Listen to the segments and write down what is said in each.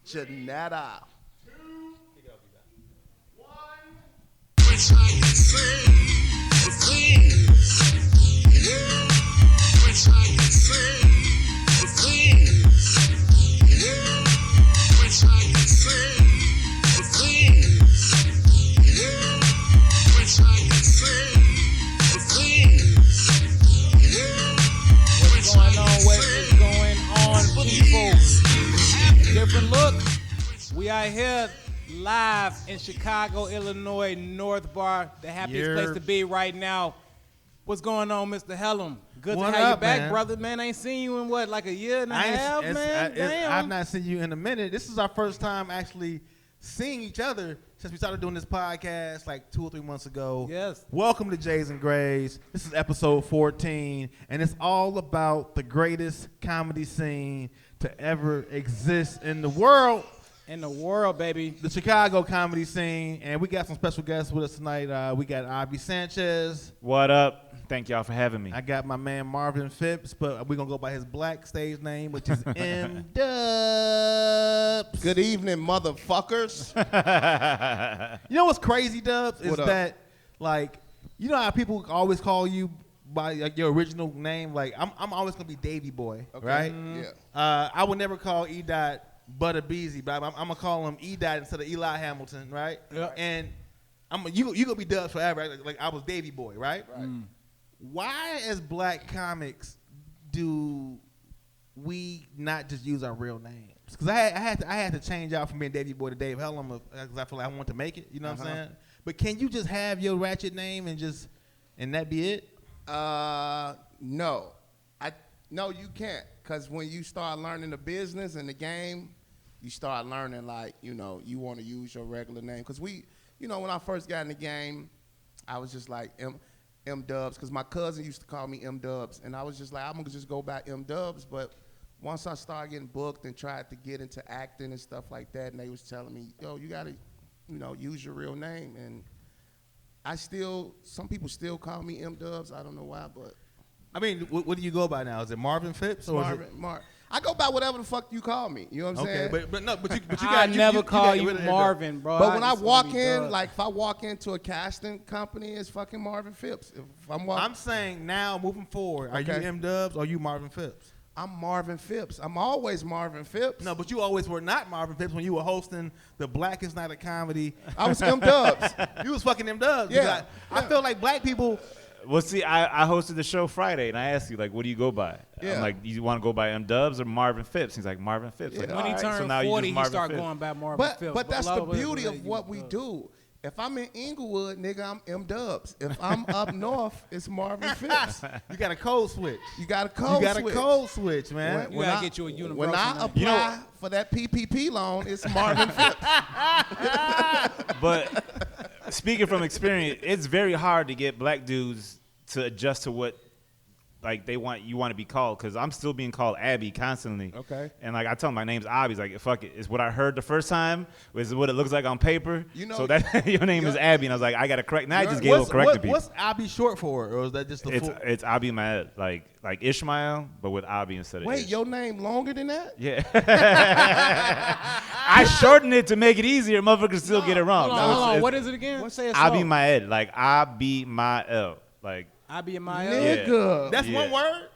Janetta. Different look. We are here live in Chicago, Illinois, North Bar, the happiest place to be right now. What's going on, Mr. Hellum? Good to have you back, brother. Man, I ain't seen you in what, like a year and a half, man? Damn. I've not seen you in a minute. This is our first time actually seeing each other since we started doing this podcast like 2 or 3 months ago. Yes. Welcome to Jays and Grays. This is episode 14, and it's all about the greatest comedy scene to ever exist in the world. In the world, baby. The Chicago comedy scene, and we got some special guests with us tonight. We got Abi Sanchez. What up? Thank y'all for having me. I got my man Marvin Phipps, but we're going to go by his black stage name, which is MDubbs. Good evening, motherfuckers. You know what's crazy, Dubs? Is What up? that, like, you know how people always call you by like, your original name? Like, I'm always going to be Davy Boy, right? Yeah. I would never call E-Dot Butter Beasy, but I'm going to call him E-Dot instead of Eli Hamilton, right? Yeah. And you going to be Dubs forever, right? Like I was Davy Boy, right? Right. Why, as black comics, do we not just use our real names? Because I had to change out from being Davy Boy to Dave Hellum because I feel like I want to make it. You know what I'm saying? But can you just have your ratchet name and that be it? No. No, you can't. Because when you start learning the business and the game, you start learning, like, you know, you want to use your regular name. Because when I first got in the game, I was just like MDubbs, because my cousin used to call me MDubbs, and I was just like, I'm gonna just go by MDubbs. But once I started getting booked and tried to get into acting and stuff like that, and they was telling me, yo, you gotta, use your real name. And some people still call me MDubbs. I don't know why, but I mean, what do you go by now? Is it Marvin Phipps or Marvin? I go by whatever the fuck you call me. You know what I'm saying? Okay, but you got. I never call you Marvin, bro. But when I walk in, like if I walk into a casting company, it's fucking Marvin Phipps. If I'm saying now, moving forward, are you MDubbs or are you Marvin Phipps? I'm Marvin Phipps. I'm always Marvin Phipps. No, but you always were not Marvin Phipps when you were hosting the Blackest Night of Comedy. I was MDubbs. You was fucking MDubbs. Yeah. I feel like black people. Well, see, I hosted the show Friday, and I asked you, like, what do you go by? Yeah. I'm like, you want to go by MDubbs or Marvin Phipps? He's like, Marvin Phipps. Yeah. Like, When he all right. turned So now 40, you he just started Phipps. going by Marvin Phipps. But that's a lot the of us beauty really of what we do. If I'm in Inglewood, nigga, I'm MDubbs. If I'm up north, it's Marvin Phipps. You got a code switch. You got a code switch. Man. You gotta get you a universal When I name. apply for that PPP loan, it's Marvin Phipps. But speaking from experience, it's very hard to get black dudes to adjust to what like you want to be called, because I'm still being called Abi constantly. Okay. And like I tell him my name's Abi. He's like, fuck it. It's what I heard the first time. It's what it looks like on paper. So that your name is Abi. And I was like, I got to correct. Now I just gave up correcting people. What's Abi short for? Or is that just the full? It's Abi Maed, like Ishmael, but with Abi instead of Wait, Ish. your name longer than that? Yeah. I shortened it to make it easier. Motherfuckers still get it wrong. Hold on. What is it again? Say it slow. Abi Maed, like Abi Mael, like. Abi Mael. Nigga. That's one word?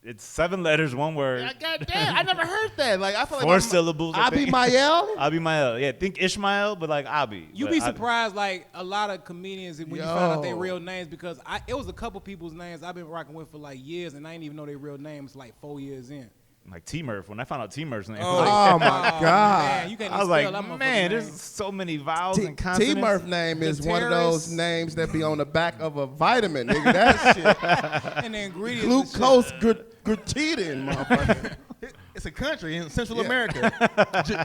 It's 7 letters, 1 word. Yeah, goddamn, I never heard that. Like I feel like 4 syllables. Abi Mael? Abi Mael. Yeah, think Ishmael, but like Abi. You but be Abi. surprised, like a lot of comedians when you find out their real names, because it was a couple people's names I've been rocking with for like years, and I didn't even know their real names like 4 years in. Like T-Murph. When I found out T-Murph's name, Oh, my God. Man, you can't I was spell that like, motherfucker's man, name. there's so many vowels and consonants. T-Murph name is one of Gutierrez. those names that be on the back of a vitamin, nigga. That shit. And the ingredients. and shit. Glucose glutathione, motherfucker. it's a country in Central America.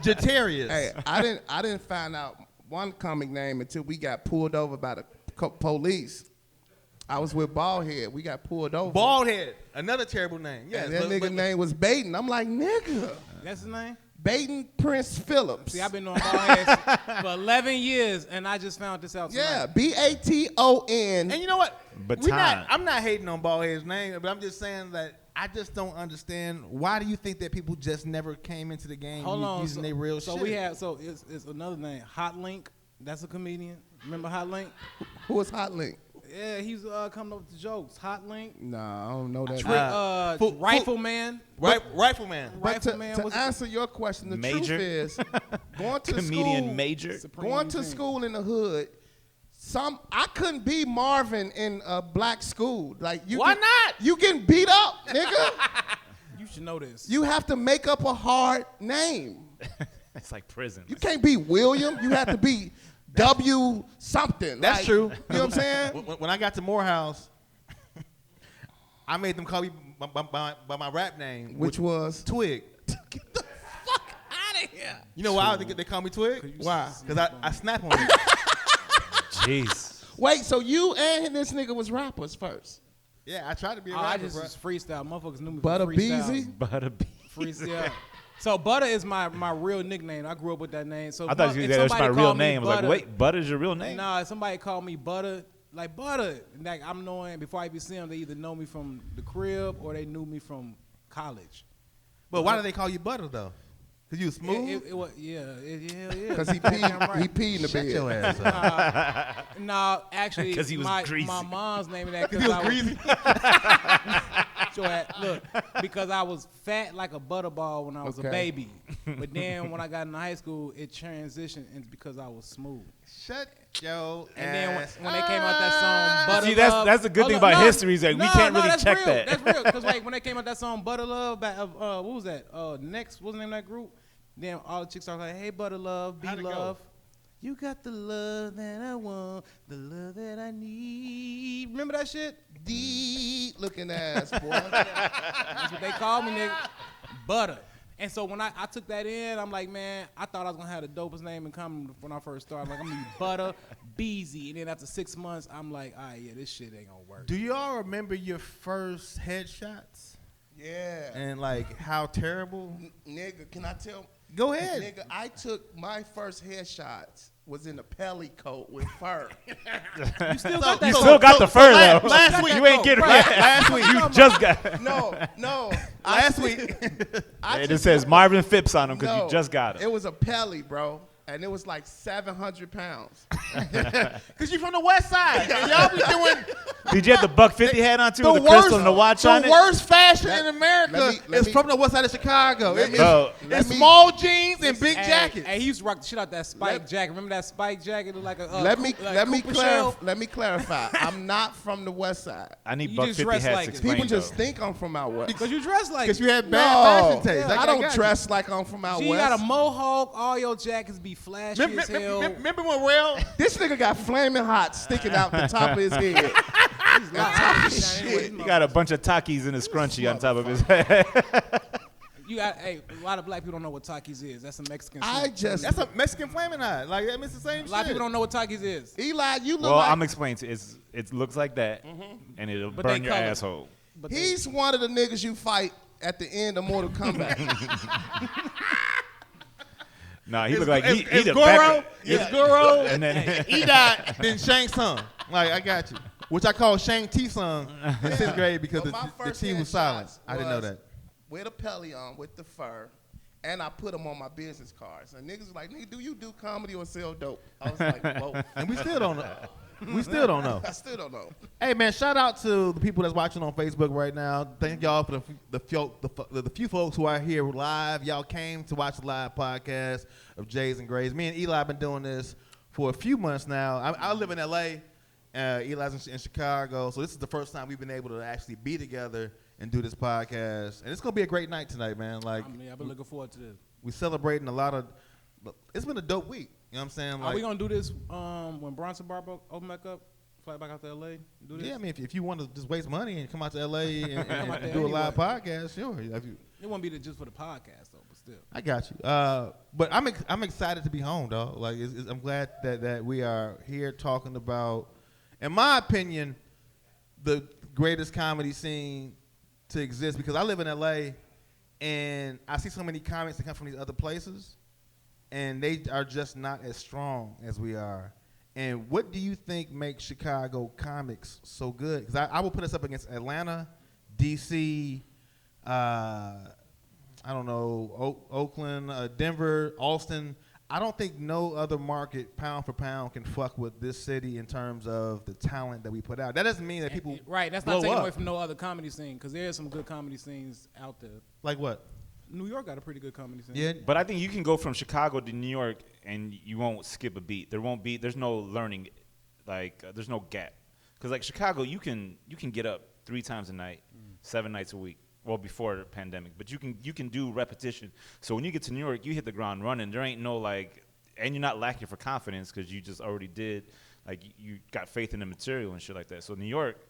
Jatarius. Hey, I didn't find out one comic name until we got pulled over by the police. I was with Baldhead. We got pulled over. Baldhead, another terrible name. Yeah, And that nigga name was Baden. I'm like, nigga. That's his name? Baden Prince Phillips. See, I've been on Ballheads for 11 years, and I just found this out tonight. Yeah, Baton. And you know what? Baton. I'm not hating on Baldhead's name, but I'm just saying that I just don't understand. Why do you think that people just never came into the game using their real shit? So it's another name, Hot Link. That's a comedian. Remember Hot Link? Who was Hot Link? Yeah, he's coming up with the jokes. Hot Link. Nah, I don't know that. Rifleman. Rifleman. But to Rifleman. answer your question, the Major? truth is, going to Comedian school, Major. going to school in the hood. I couldn't be Marvin in a black school. Like Why not? You getting beat up, nigga. You should know this. You have to make up a hard name. It's like prison. You can't be William. You have to be W something. That's like, true. You know what I'm saying? When I got to Morehouse, I made them call me by my rap name, Which was Twig. Get the fuck out of here. You know why they call me Twig? Why? Because I snap on it. Jeez. Wait, so you and this nigga was rappers first? Yeah, I tried to be a I rapper, just bro. was freestyle. Motherfuckers knew me Butter for freestyle. Beezy? Butterbean. Freestyle. So Butter is my real nickname. I grew up with that name. So I thought you if said that was my somebody real called me name. I was like, Butter- wait, Butter's your real name? Nah, somebody called me Butter, like Butter. Like I'm knowing before I even see them, they either know me from the crib or they knew me from college. But why do they call you Butter, though? Because you was smooth? It was yeah. Because he peed in the bed. Your ass up. No, actually, 'Cause he was greasy. my mom's naming that He because was I greasy? Look, because I was fat like a butterball when I was a Okay. baby. But then when I got into high school, it transitioned into because I was smooth. Shut your And then ass when they came out that song, Butter See, Love. that's the good thing about history is that we can't really that's check real. that. That's real. Because like when they came out that song, Butter Love, what was that? Next, what's the name of that group? Then all the chicks are like, hey, Butter Love, be How'd it go? love. You got the love that I want, the love that I need. Remember that shit? Deep looking ass, boy. That's what they called me, nigga. Butter. And so when I took that in, I'm like, man, I thought I was gonna have the dopest name in comedy when I first started. I'm like, I'm gonna be Butter Beezy. And then after 6 months, I'm like, all right, yeah, this shit ain't gonna work. Do y'all remember your first headshots? Yeah. And, like, how terrible? Nigga, can I tell? Go ahead. Nigga, I took my first headshots was in a pelly coat with fur. You still got that You shit. still got the fur, though. last week- You ain't getting Right. it. Last week. You just got No. Last week. it. It says Marvin Phipps on them because No, you just got It it. was a pelly, bro. And it was like 700 pounds. Because you from the west side. And y'all be doing Did you have the $150 hat on, too, the with the crystal worst, and the watch the on it? worst fashion in America let is me- from the west side of Chicago. let me- Bro, It's small jeans and big Hey, jackets. Hey, he used to rock the shit out that spike jacket. Remember that spike jacket? It looked like a let me Cooper shell? clarify. I'm not from the west side. I need You just $150 dress hats like it. explained, People just though. think I'm from out west. Because you dress like Because it. you had bad fashion taste. I don't got you. dress like I'm from out You west. got a mohawk, all your jackets be flashy as hell. Remember when Rail? This nigga got flaming hot sticking out the top of his head. He's lying. He got a bunch of Takis in his scrunchie on top of his head. You got, hey, a lot of black people don't know what Takis is. That's a Mexican I slang. just That's a Mexican flaming hot. Like, that means the same A lot of shit. people don't know what Takis is. Eli, you look Well, like I'm explaining to you. It looks like that, and it'll But burn they your color. asshole. But they- he's one of the niggas you fight at the end of Mortal Kombat. Nah, he look like he It's the Goro. back- It's Goro. and then He died, then Shang Tsung. Like, I got you. Which I call Shang T Sung in 6th grade because But my the first T was headshots silent. I didn't know was that. With a pelly on, with the fur, and I put them on my business cards. And niggas was like, nigga, do you do comedy or sell dope? I was like, both. And we still don't know. We still don't know. I still don't know. Hey, man, shout out to the people that's watching on Facebook right now. Thank y'all for the few folks who are here live. Y'all came to watch the live podcast of Jays and Grays. Me and Eli have been doing this for a few months now. I live in L.A., Eli's in Chicago, so this is the first time we've been able to actually be together and do this podcast. And it's going to be a great night tonight, man. Like, I've been looking forward to this. we're celebrating a lot of – it's been a dope week. You know what I'm saying? Are we going to do this when Bronson Bar open back up? Fly back out to L.A.? Do this? Yeah, I mean, if you want to just waste money and come out to L.A. and Come out there do a live anyway. podcast, sure. If you, It won't be just for the podcast, though, but still. I got you. But I'm excited to be home, dog. Like, I'm glad that we are here talking about, in my opinion, the greatest comedy scene to exist, because I live in L.A. and I see so many comics that come from these other places, and they are just not as strong as we are. And what do you think makes Chicago comics so good? Because I will put us up against Atlanta, D.C., I don't know, Oakland, Denver, Austin. I don't think no other market, pound for pound, can fuck with this city in terms of the talent that we put out. That doesn't mean that people right. That's not taking away from no other comedy scene, because there's some good comedy scenes out there. Like what? New York got a pretty good comedy scene. Yeah, but I think you can go from Chicago to New York and you won't skip a beat. There's no learning, there's no gap. Because like Chicago, you can get up 3 times a night, 7 nights a week. Well, before the pandemic, but you can do repetition. So when you get to New York, you hit the ground running. There ain't no and you're not lacking for confidence because you just already did, you got faith in the material and shit like that. So New York,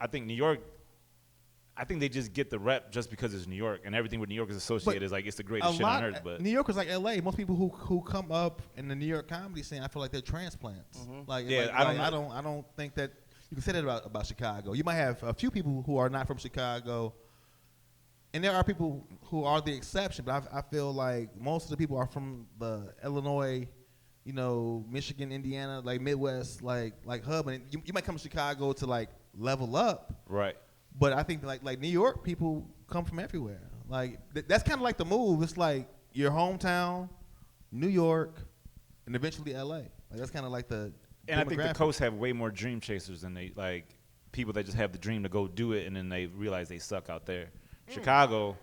I think they just get the rep just because it's New York, and everything with New York is associated is it's the greatest shit on earth. But New York is like LA. Most people who come up in the New York comedy scene, I feel like they're transplants. Mm-hmm. I don't think that you can say that about Chicago. You might have a few people who are not from Chicago. And there are people who are the exception, but I feel like most of the people are from the Illinois, Michigan, Indiana, Midwest, hub. And you might come to Chicago to level up, right? But I think like New York, people come from everywhere. That's kind of like the move. It's like your hometown, New York, and eventually LA. That's kind of like the. And I think the coast have way more dream chasers than they people that just have the dream to go do it, and then they realize they suck out there. Chicago,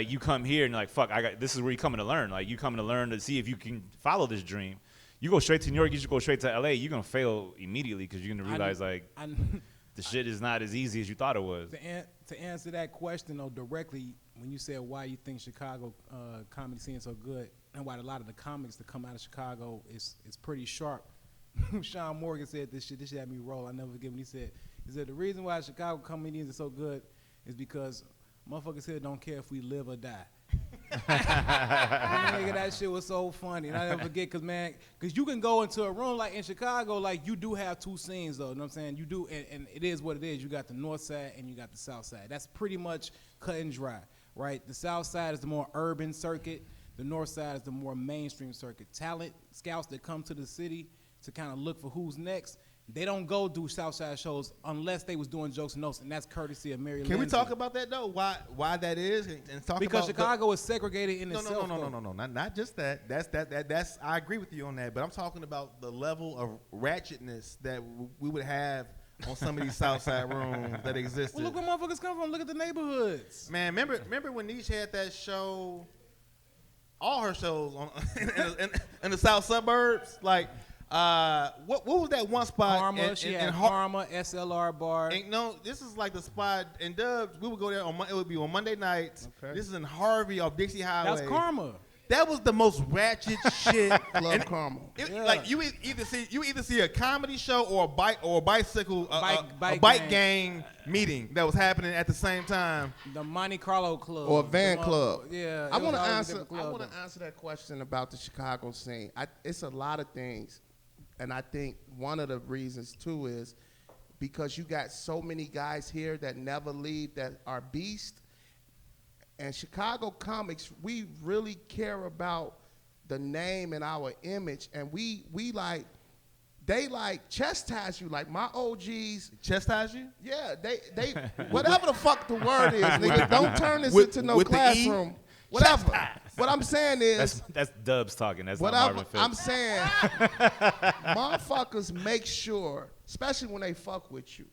you come here and fuck, this is where you're coming to learn. You coming to learn to see if you can follow this dream. You go straight to New York, you should go straight to LA. You're gonna fail immediately because you're gonna realize the shit is not as easy as you thought it was. To answer that question though directly, when you said why you think Chicago comedy scene is so good and why a lot of the comics that come out of Chicago is pretty sharp. Sean Morgan said this shit had me roll. I never forget when he said the reason why Chicago comedians are so good is because motherfuckers here don't care if we live or die. Nigga, that shit was so funny. And I never forget, because you can go into a room in Chicago, you do have 2 scenes, though. You know what I'm saying? You do, and it is what it is. You got the north side and you got the south side. That's pretty much cut and dry, right? The south side is the more urban circuit. The north side is the more mainstream circuit. Talent scouts that come to the city to kind of look for who's next, they don't go do Southside shows unless they was doing jokes and notes, and that's courtesy of Mary. Can we talk about that though? Why that is? And talk because about Chicago is segregated in itself. No. Not just that. That's I agree with you on that. But I'm talking about the level of ratchetness that we would have on some of these Southside rooms that existed. Well, look where motherfuckers come from. Look at the neighborhoods. Man, remember when Niche had that show? All her shows in the South suburbs, what was that one spot? Karma, she had Karma, SLR bar. No, this is like the spot in Dubs. We would go there it would be on Monday nights. Okay. This is in Harvey off Dixie Highway. That's Karma. That was the most ratchet shit. Love Karma. You either see a comedy show or a bicycle bike gang meeting that was happening at the same time. The Monte Carlo Club or Van Club. Yeah, I want to answer that question about the Chicago scene. It's a lot of things. And I think one of the reasons, too, is because you got so many guys here that never leave that are beasts. And Chicago comics, we really care about the name and our image. And they chastise you. Like my OGs. Chastise you? Yeah, they whatever the fuck the word is, nigga. Don't turn this into no classroom. Whatever. What I'm saying is that's Dubs talking. That's not Marvin Phipps. I'm saying motherfuckers make sure, especially when they fuck with you,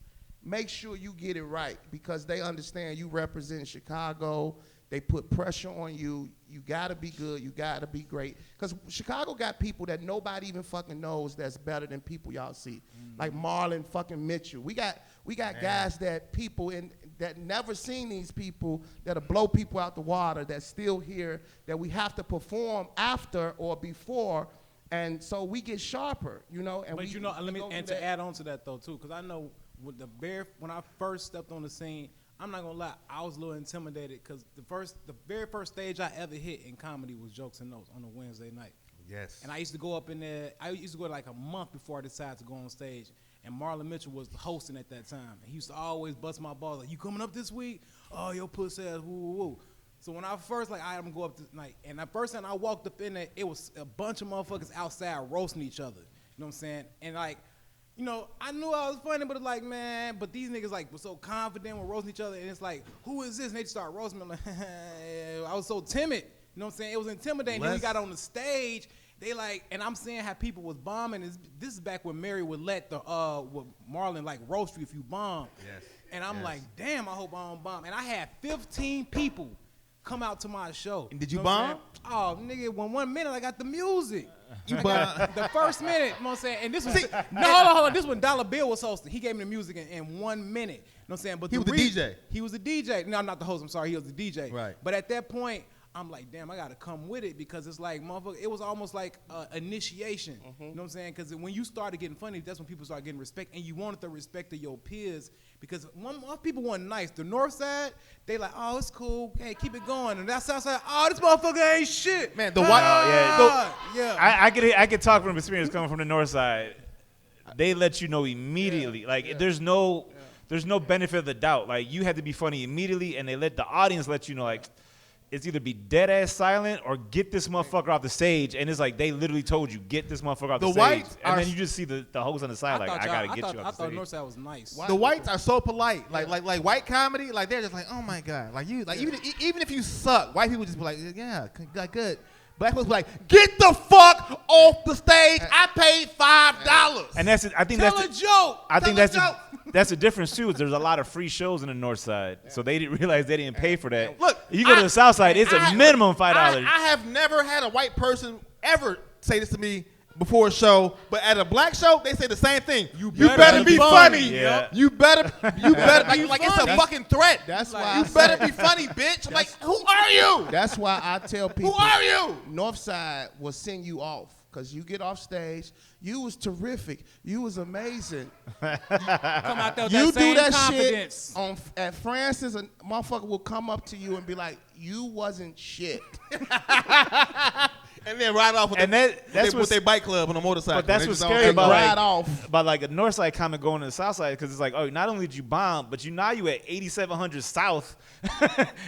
make sure you get it right because they understand you represent Chicago. They put pressure on you. You gotta be good. You gotta be great. Because Chicago got people that nobody even fucking knows that's better than people y'all see. Like Marlon fucking Mitchell. We got guys that people that never seen these people that'll blow people out the water that's still here that we have to perform after or before. And so we get sharper, And to add on to that though too, because I know with when I first stepped on the scene, I'm not gonna lie, I was a little intimidated because the very first stage I ever hit in comedy was Jokes and Notes on a Wednesday night. Yes. And I used to go up in there. I used to go a month before I decided to go on stage. And Marlon Mitchell was hosting at that time. And he used to always bust my balls like, "You coming up this week? Oh, your pussy ass, woo woo woo." So when I first I'm gonna go up this night, and the first time I walked up in there, it was a bunch of motherfuckers outside roasting each other. You know what I'm saying? And you know, I knew I was funny, but it's like, man, but these niggas like were so confident, were roasting each other, and it's like, who is this? And they just start roasting me. I'm like, I was so timid. You know what I'm saying? It was intimidating. Then we got on the stage. They like, and I'm seeing how people was bombing. This is back when Mary would let with Marlon like roast you if you bomb. Yes. And I'm like, damn, I hope I don't bomb. And I had 15 people come out to my show. And did you bomb? Oh, nigga, 1 minute I got the music. You bomb. The first minute, you know what I'm saying? And this was, hold on. This when Dollar Bill was hosting. He gave me the music in 1 minute. You know what I'm saying? But he was the DJ. He was the DJ. No, not the host. I'm sorry. He was the DJ. Right. But at that point, I'm like, damn, I got to come with it because it's like, motherfucker, it was almost like initiation. You know what I'm saying? Because when you started getting funny, that's when people start getting respect. And you wanted the respect of your peers because one people weren't nice. The north side, they like, oh, it's cool. Hey, keep it going. And that south side, oh, this motherfucker ain't shit. Man, the white. Yeah. I could talk from experience coming from the north side. They let you know immediately. There's no benefit of the doubt. Like, you had to be funny immediately, and they let the audience let you know, like, it's either be dead ass silent or get this motherfucker off the stage. And it's like they literally told you, get this motherfucker off the stage. And then you just see the host on the side like, I gotta get you off the stage. I thought Northside was nice. The whites are so polite. Like white comedy, like they're just like, oh my God. Like even if you suck, white people just be like, yeah, good. Black folks be like, get the fuck off the stage. I paid $5. And that's it. I think Tell a joke. I think that's the difference too. Is there's a lot of free shows in the north side, so they didn't realize they didn't pay for that. Look, you go to the south side, it's a minimum $5. I have never had a white person ever say this to me before a show, but at a black show, they say the same thing. You better be funny. Yeah. You better like it's a fucking threat. That's why you better be funny, bitch. I'm like, who are you? That's why I tell people. Who are you? Northside will send you off because you get off stage. You was terrific. You was amazing. Come out there with You that same do that confidence. shit at Francis, a motherfucker will come up to you and be like, "You wasn't shit." And then ride off with their bike club on a motorcycle. But that's what's just scary about ride off. About like a north side comic going to the south side because it's like, oh, not only did you bomb, but now you at 8700 south,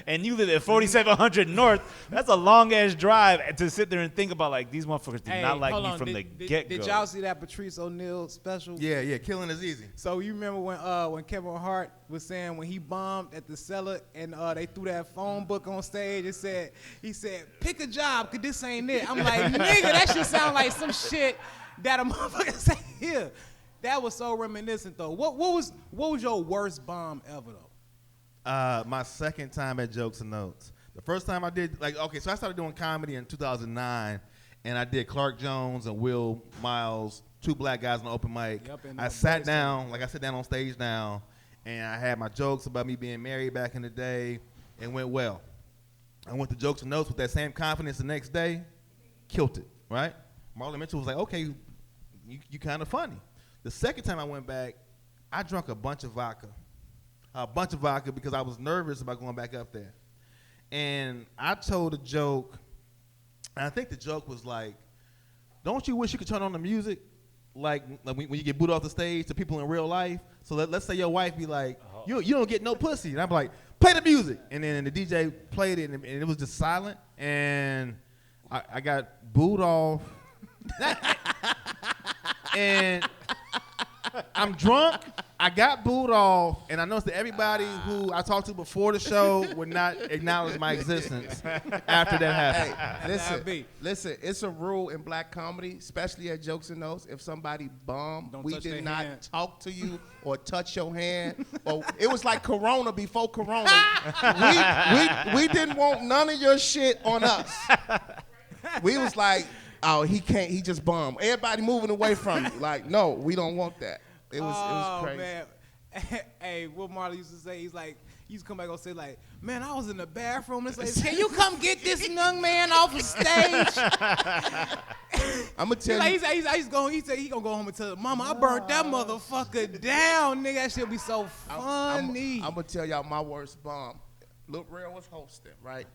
and you live at 4700 north. That's a long ass drive to sit there and think about like these motherfuckers did not like me from the get go. Did y'all see that Patrice O'Neal special? Yeah, killing is easy. So you remember when Kevin Hart was saying when he bombed at the cellar and they threw that phone book on stage, he said, pick a job, cause this ain't it. I'm like, nigga, that shit sound like some shit that a motherfucker say here. That was so reminiscent though. What was your worst bomb ever though? My second time at Jokes and Notes. The first time I did, so I started doing comedy in 2009, and I did Clark Jones and Will Miles, two black guys on the open mic. Yep, I sat down on stage now, and I had my jokes about me being married back in the day, and went well. I went to Jokes and Notes with that same confidence the next day, killed it, right? Marlon Mitchell was like, okay, you kind of funny. The second time I went back, I drank a bunch of vodka because I was nervous about going back up there. And I told a joke, and I think the joke was like, don't you wish you could turn on the music like when you get booed off the stage to people in real life? So let's say your wife be like, you don't get no pussy. And I'm like, play the music. And then the DJ played it, and it was just silent. And I got booed off. And I'm drunk. I got booed off, and I noticed that everybody who I talked to before the show would not acknowledge my existence after that happened. Hey, listen, it's a rule in black comedy, especially at Jokes and Notes. If somebody bummed, we did not talk to you or touch your hand. Or it was like Corona before Corona. we didn't want none of your shit on us. We was like, oh, he can't, he just bummed. Everybody moving away from you. Like, no, we don't want that. It was crazy. Man. Hey, what Marley used to say, he used to come back and say like, man, I was in the bathroom. This lady, can you come get this young man off the stage? I'm gonna tell you. He said he gonna go home and tell mama, I burnt that motherfucker down, nigga. That shit be so funny. I'm gonna tell y'all my worst bomb. Lil Real was hosting, right?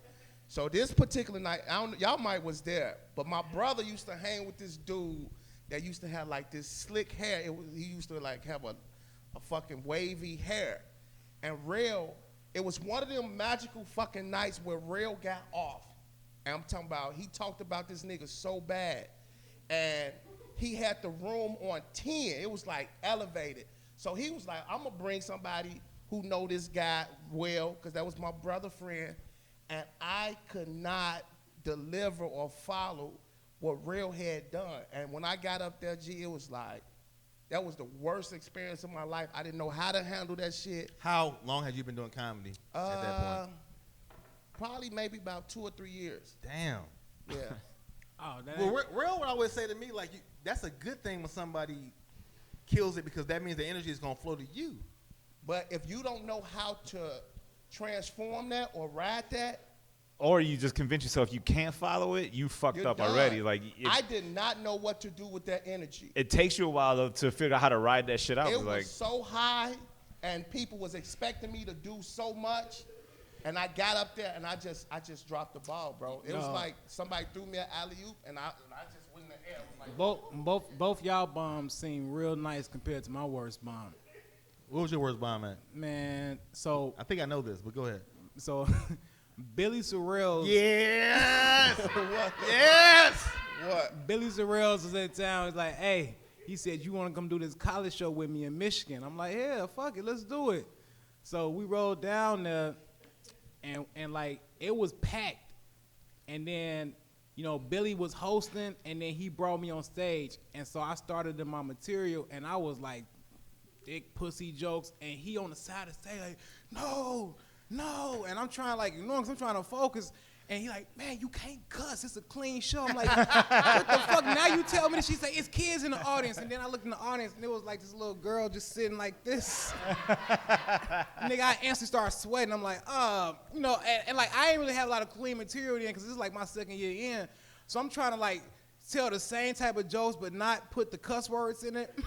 So this particular night, y'all might was there, but my brother used to hang with this dude that used to have like this slick hair. He used to like have a fucking wavy hair. And Real, it was one of them magical fucking nights where Real got off. And I'm talking about, he talked about this nigga so bad. And he had the room on 10. It was like elevated. So he was like, I'm going to bring somebody who know this guy well, because that was my brother friend, and I could not deliver or follow what Real had done. And when I got up there, G, it was like, that was the worst experience of my life. I didn't know how to handle that shit. How long had you been doing comedy at that point? Probably maybe about 2 or 3 years. Damn. Yeah. Oh, that Well, Real would always say to me, like, that's a good thing when somebody kills it, because that means the energy is going to flow to you. But if you don't know how to transform that or ride that, or you just convince yourself you can't follow it, you fucked you're up done. already. Like I did not know what to do with that energy. it takes you a while to figure out how to ride that shit out. It was Like, so high, and people was expecting me to do so much, and I got up there and I just dropped the ball, bro. It was like somebody threw me an alley-oop, and I just went in the air. It was like, both y'all bombs seem real nice compared to my worst bomb. What was your worst bomb at? Man, so I think I know this, but go ahead. so Billy Sorrells. Yes! what? Yes! What? Billy Sorrells was in town. He's like, hey, he said, you want to come do this college show with me in Michigan? I'm like, yeah, fuck it, let's do it. So we rode down there, and like, it was packed. And then, you know, Billy was hosting, and then he brought me on stage. And so I started in my material, and I was like, thick pussy jokes, and he on the side of the stage like, no, and I'm trying like, you know, I'm trying to focus, and he like, man, you can't cuss, it's a clean show. I'm like, what the fuck? Now you tell me that. She said, it's kids in the audience, and then I looked in the audience, and it was like this little girl just sitting like this. Nigga, I instantly started sweating. I'm like, you know, and like, I ain't really have a lot of clean material then, because this is like my second year in, so I'm trying to like tell the same type of jokes, but not put the cuss words in it.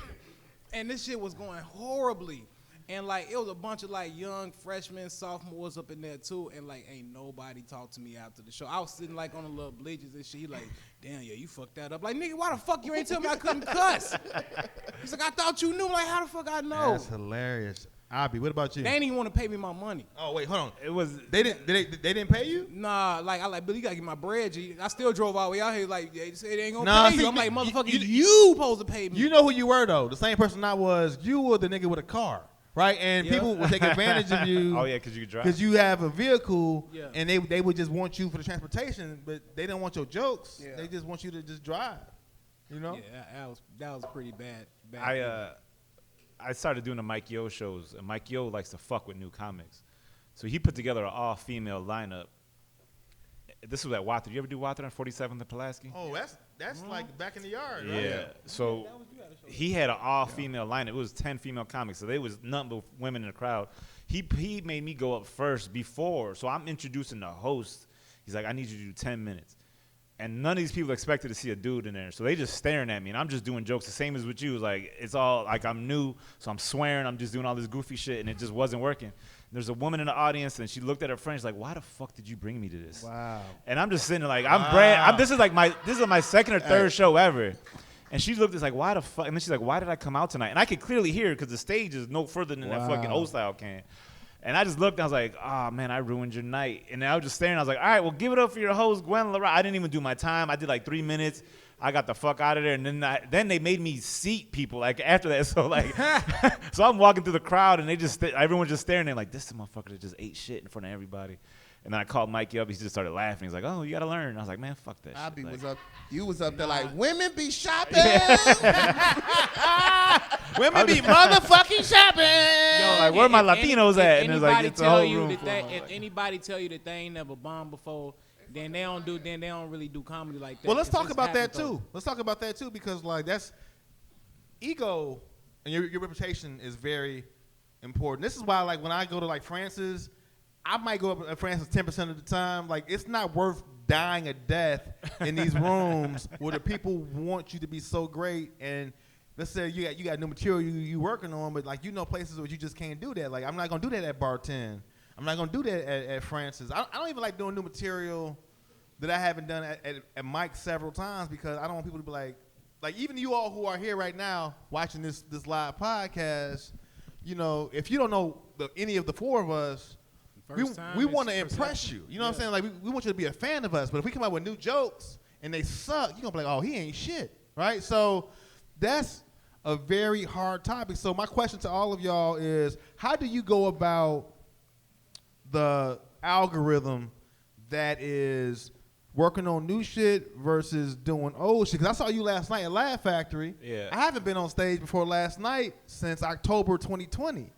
And this shit was going horribly. And like, it was a bunch of like young freshmen, sophomores up in there too. And like, ain't nobody talked to me after the show. I was sitting like on the little bleachers and shit. He like, damn, yeah, you fucked that up. Like, nigga, why the fuck you ain't tell me I couldn't cuss? He's like, I thought you knew. I'm like, how the fuck I know? That's hilarious. Abi, what about you? They didn't even want to pay me my money. Oh, wait, hold on. it was. They didn't pay you? Nah, like, I like, Billy, you gotta get my bread, G. I still drove all the way out here like, they said they ain't gonna Nah, pay see, you. I'm like, motherfucker, you you supposed to pay me. You know who you were, though. The same person I was. You were the nigga with a car, right? And people would take advantage of you. Oh yeah, because you could drive. Because you have a vehicle, Yeah. and they would just want you for the transportation, but they don't want your jokes. Yeah. They just want you to just drive, you know? Yeah, that was pretty bad. I started doing the Mike Yo shows, and Mike Yo likes to fuck with new comics. So he put together an all-female lineup. This was at Wather. You ever do Wather on 47th and Pulaski? Oh, that's like back in the yard, Yeah. right? So he had an all-female lineup. It was 10 female comics, so there was nothing but women in the crowd. He made me go up first before, so I'm introducing the host. He's like, I need you to do 10 minutes. And none of these people expected to see a dude in there. So they just staring at me, and I'm just doing jokes the same as with you. Like, it's all like I'm new, so I'm swearing. I'm just doing all this goofy shit, and it just wasn't working. There's a woman in the audience, and she looked at her friend. She's like, why the fuck did you bring me to this? Wow. And I'm just sitting there like, this is my second or third show ever. And she looked at us like, why the fuck? And then she's like, why did I come out tonight? And I could clearly hear because the stage is no further than that fucking O-style can. And I just looked, and I was like, oh, man, I ruined your night. And I was just staring. I was like, all right, well, give it up for your host, Gwen LaRock. I didn't even do my time. I did like 3 minutes. I got the fuck out of there. And then they made me seat people like after that. So like, so I'm walking through the crowd, and everyone's just staring there like, this motherfucker that just ate shit in front of everybody. And then I called Mikey up. He just started laughing. He's like, oh, you got to learn. And I was like, man, fuck that Abi shit. was Like, up. You was up there like, women be shopping. Women be motherfucking shopping. Yo, like, where my if Latinos at? And it's like, it's a whole room full. If anybody tell you that they ain't never bombed before, then they don't really do comedy like that. Well, let's It talk just about that happens, though. too. Let's talk about that too, because like that's ego, and your reputation is very important. This is why, like, when I go to like Francis, I might go up at Francis 10% of the time. Like, it's not worth dying a death in these rooms where the people want you to be so great. And let's say you got new material you working on, but like, you know, places where you just can't do that. Like, I'm not gonna do that at Bar 10. I'm not gonna do that at Francis. I don't even like doing new material that I haven't done at Mike several times, because I don't want people to be like even you all who are here right now watching this live podcast, you know, if you don't know any of the four of us, we want to impress you. You know what I'm saying? Like, we want you to be a fan of us. But if we come out with new jokes and they suck, you're going to be like, oh, he ain't shit, right? So That's a very hard topic. So my question to all of y'all is, how do you go about the algorithm that is working on new shit versus doing old shit? Because I saw you last night at Laugh Factory. Yeah. I haven't been on stage before last night since October 2020.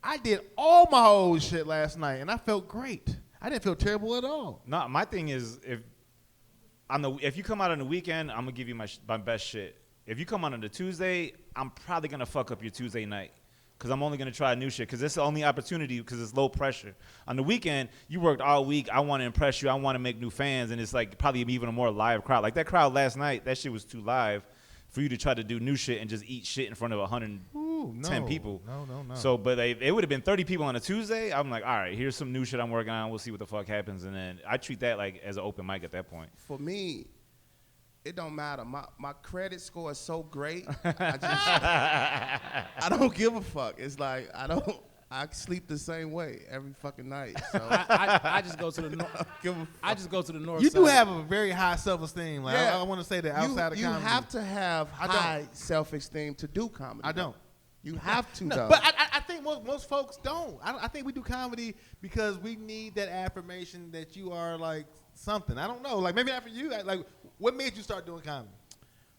I did all my old shit last night, and I felt great. I didn't feel terrible at all. No, my thing is if you come out on the weekend, I'm gonna give you my best shit. If you come out on the Tuesday, I'm probably gonna fuck up your Tuesday night. Because I'm only going to try new shit. Because it's the only opportunity because it's low pressure. On the weekend, you worked all week. I want to impress you. I want to make new fans. And it's like probably even a more live crowd. Like that crowd last night, that shit was too live for you to try to do new shit and just eat shit in front of 110 people. No. So, but it would have been 30 people on a Tuesday. I'm like, all right, here's some new shit I'm working on. We'll see what the fuck happens. And then I treat that like as an open mic at that point. For me, it don't matter. My credit score is so great. I don't give a fuck. It's like I sleep the same way every fucking night. So I just go to the I just go to the north. You side. do have a very high self-esteem. Like Yeah. I want to say that outside of you comedy. have to have high self-esteem to do comedy. I don't. You have to, No, though. but I think most folks don't. I think we do comedy because we need that affirmation that you are like something. I don't know. Like maybe not for you. Like what made you start doing comedy?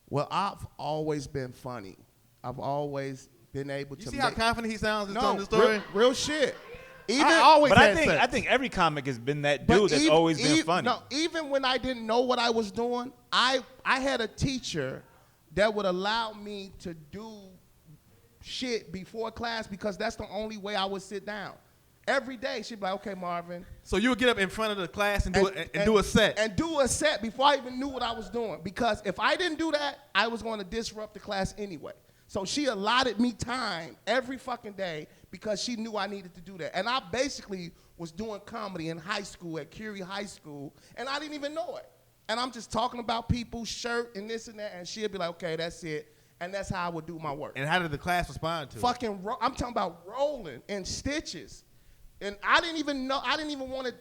Well, I've always been funny. I've always been able to. You see how confident he sounds in telling the real, story? real shit. Even I always But had I sex. think every comic has been that but dude that's even- always been even- funny. No, even when I didn't know what I was doing, I had a teacher that would allow me to do shit before class because that's the only way I would sit down. Every day she'd be like, "Okay, Marvin." So you would get up in front of the class and do a set. And do a set before I even knew what I was doing. Because if I didn't do that, I was going to disrupt the class anyway. So she allotted me time every fucking day because she knew I needed to do that. And I basically was doing comedy in high school at Curie High School, and I didn't even know it. And I'm just talking about people's shirt and this and that, and she'd be like, "Okay, that's it." And that's how I would do my work. And how did the class respond to it? Fucking, I'm talking about rolling in stitches. And I didn't even know, I didn't even want to,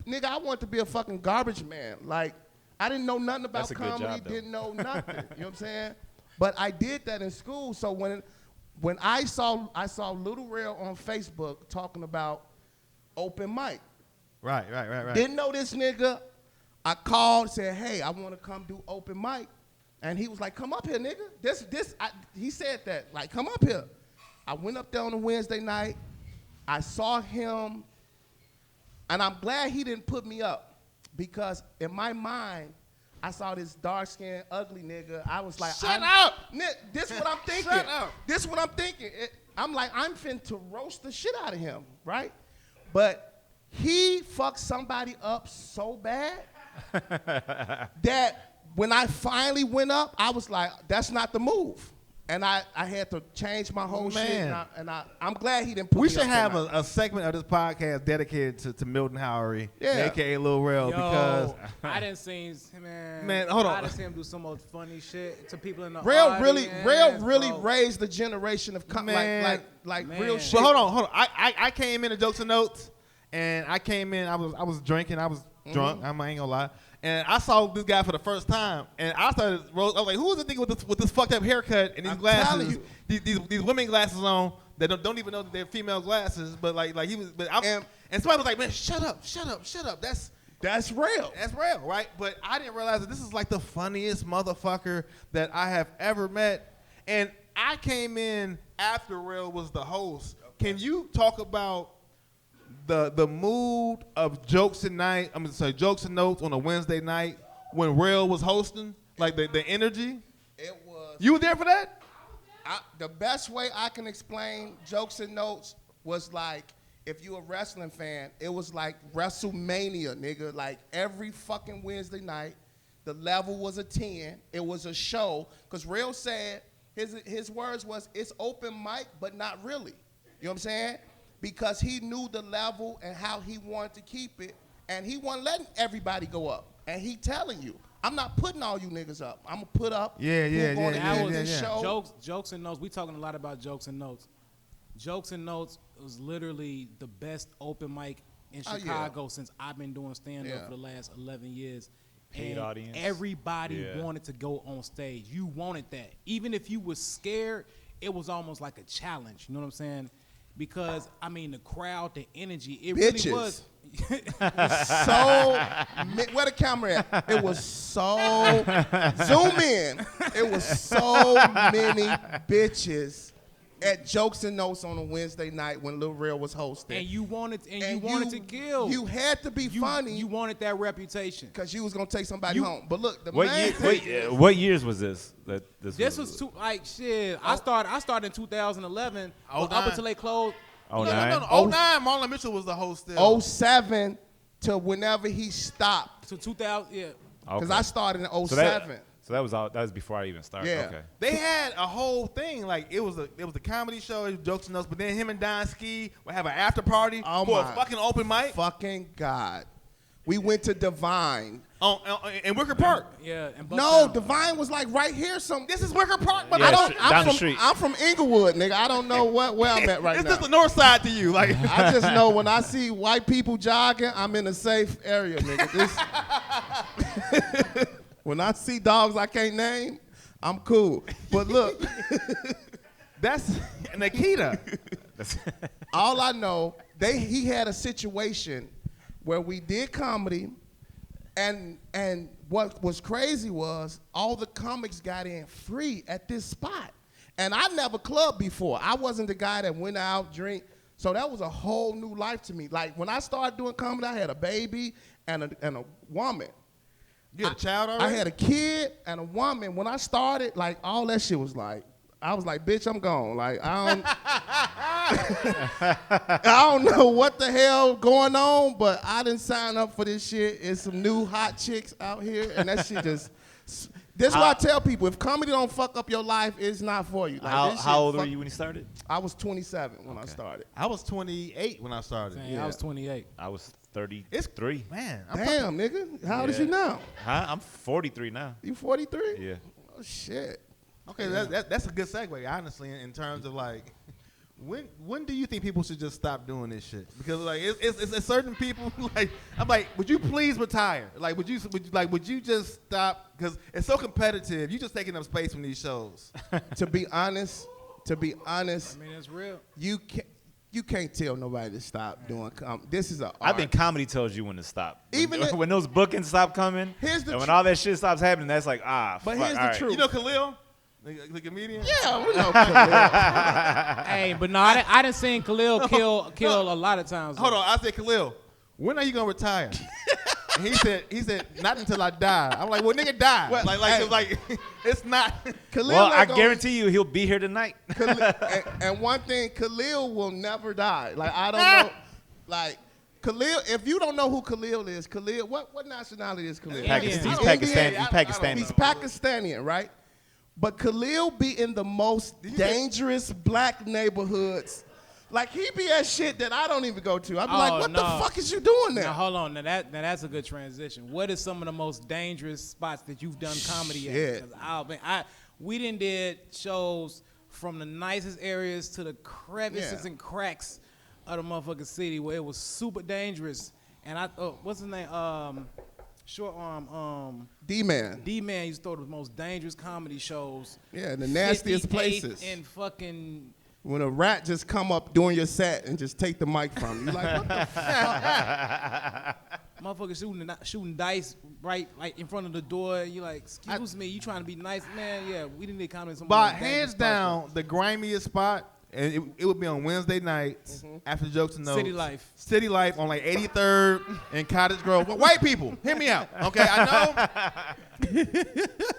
nigga, I wanted to be a fucking garbage man. Like, I didn't know nothing about That's a good comedy, job, though. didn't know nothing. You know what I'm saying? But I did that in school. So when I saw Little Rail on Facebook talking about open mic. Right. Didn't know this nigga. I called, said, "Hey, I want to come do open mic." And he was like, "Come up here, nigga." He said that, like, "Come up here." I went up there on a Wednesday night. I saw him, and I'm glad he didn't put me up because in my mind, I saw this dark-skinned, ugly nigga. I was like, Shut up! This is what I'm thinking. Shut up! This is what I'm thinking. I'm like, I'm finna roast the shit out of him, right? But he fucked somebody up so bad that when I finally went up, I was like, that's not the move. And I had to change my whole shit. And I'm glad he didn't put me We up should have that night. a segment of this podcast dedicated to Milton Howery, Yeah. a.k.a. Lil Rel, because I didn't see Man, hold on. I didn't see him do some much funny shit to people in the Rail audience, really bro. raised the generation of Man. like Man. real shit. But hold on. I came in to Jokes and Notes, and I came in. I was drinking. I was drunk. I ain't gonna lie. And I saw this guy for the first time, and I started. I was like, "Who is the nigga with this fucked up haircut and these I'm glasses? telling These women glasses on that don't even know that they're female glasses." But like he was. But and somebody was like, "Man, shut up. That's real. That's real, right?" But I didn't realize that this is like the funniest motherfucker that I have ever met. And I came in after Real was the host. Okay. Can you talk about the mood of Jokes and Jokes and Notes on a Wednesday night when Real was hosting? Like the energy? It was. You were there for that? The best way I can explain Jokes and Notes was like, if you a wrestling fan, it was like WrestleMania, nigga. Like every fucking Wednesday night, the level was a 10. It was a show. Because Real said, his words was, "It's open mic, but not really." You know what I'm saying? Because he knew the level and how he wanted to keep it, and he wasn't letting everybody go up. And he telling you, "I'm not putting all you niggas up. I'm gonna put up who's gonna do this show." Jokes and Notes. We talking a lot about Jokes and Notes. Jokes and Notes was literally the best open mic in Chicago since I've been doing stand-up for the last 11 years. Paid audience. Everybody wanted to go on stage. You wanted that. Even if you was scared, it was almost like a challenge. You know what I'm saying? Because, I mean, the crowd, the energy, it really was. Where the camera at? It was so, zoom in. It was so many bitches at Jokes and Notes on a Wednesday night when Lil Real was hosting. And you wanted to kill. You had to be funny. You wanted that reputation. Because you was going to take somebody home. But look, what years was this? This was shit. I started in 2011. Up until they closed. 09? 09, Marlon Mitchell was the host still. 07 to whenever he stopped. To 2000, yeah. Because I started in 07. So that was before I even started. Yeah. Okay. They had a whole thing like it was a comedy show, it was Jokes and Notes, but then him and Don Ski would have an after party for a fucking open mic. Fucking God. We went to Divine. In Wicker Park. Yeah. No, Divine was like right here. This is Wicker Park, but down the street. I'm from Inglewood, nigga. I don't know where I'm at right now. It's just the north side to you. Like I just know when I see white people jogging, I'm in a safe area, nigga. When I see dogs I can't name, I'm cool. But look, that's Nikita. All I know, he had a situation where we did comedy, and what was crazy was all the comics got in free at this spot. And I never clubbed before. I wasn't the guy that went out, drink. So that was a whole new life to me. Like when I started doing comedy, I had a baby and a woman. You had a child already? I had a kid and a woman. When I started, like all that shit was like, I was like, bitch, I'm gone. Like I don't know what the hell going on, but I didn't sign up for this shit. It's some new hot chicks out here, and that shit just. This is why I tell people: if comedy don't fuck up your life, it's not for you. Like, how old were you when you started? I was 27 when I started. I was 28 when I started. Yeah. I was 28. I was 33. Man, damn, nigga. How old is you now? I'm 43 now. You 43? Yeah. Oh shit. Okay, that's a good segue, honestly, in terms of like, when do you think people should just stop doing this shit? Because like it's certain people like I'm like, would you please retire? Like would you just stop? Because it's so competitive. You just taking up space from these shows. To be honest, I mean it's real. You can't tell nobody to stop doing this is a art. I think comedy tells you when to stop. Even when those bookings stop coming, when all that shit stops happening, that's like But fuck, here's the truth. You know Khalil? The comedian? Yeah, we know Khalil. Hey, but no, I didn't see Khalil kill a lot of times. Hold on, I said Khalil, when are you gonna retire? And he said, not until I die. I'm like, well, nigga, die. Well, it's not. Khalil well, I guarantee you, he'll be here tonight. And one thing, Khalil will never die. Like I don't know, like. Khalil, if you don't know who Khalil is, what nationality is Khalil? He's Pakistani. He's Pakistani, right? But Khalil be in the most dangerous black neighborhoods. Like he be at shit that I don't even go to. I be like, what the fuck is you doing there? Now hold on, now that's a good transition. What is some of the most dangerous spots that you've done comedy at? We did shows from the nicest areas to the crevices and cracks of the motherfucking city where it was super dangerous. And what's his name? Short arm. D-Man. D-Man used to throw the most dangerous comedy shows. Yeah, in the nastiest places. And fucking. When a rat just come up during your set and just take the mic from you, like what the fuck? Motherfucker shooting dice right like in front of the door. You like, excuse me, you trying to be nice, man? Yeah, we didn't need comedy. But hands down, the grimiest spot. And it would be on Wednesday nights after Jokes and Notes. City Life on like 83rd and Cottage Grove. Well, white people, hear me out. Okay, I know.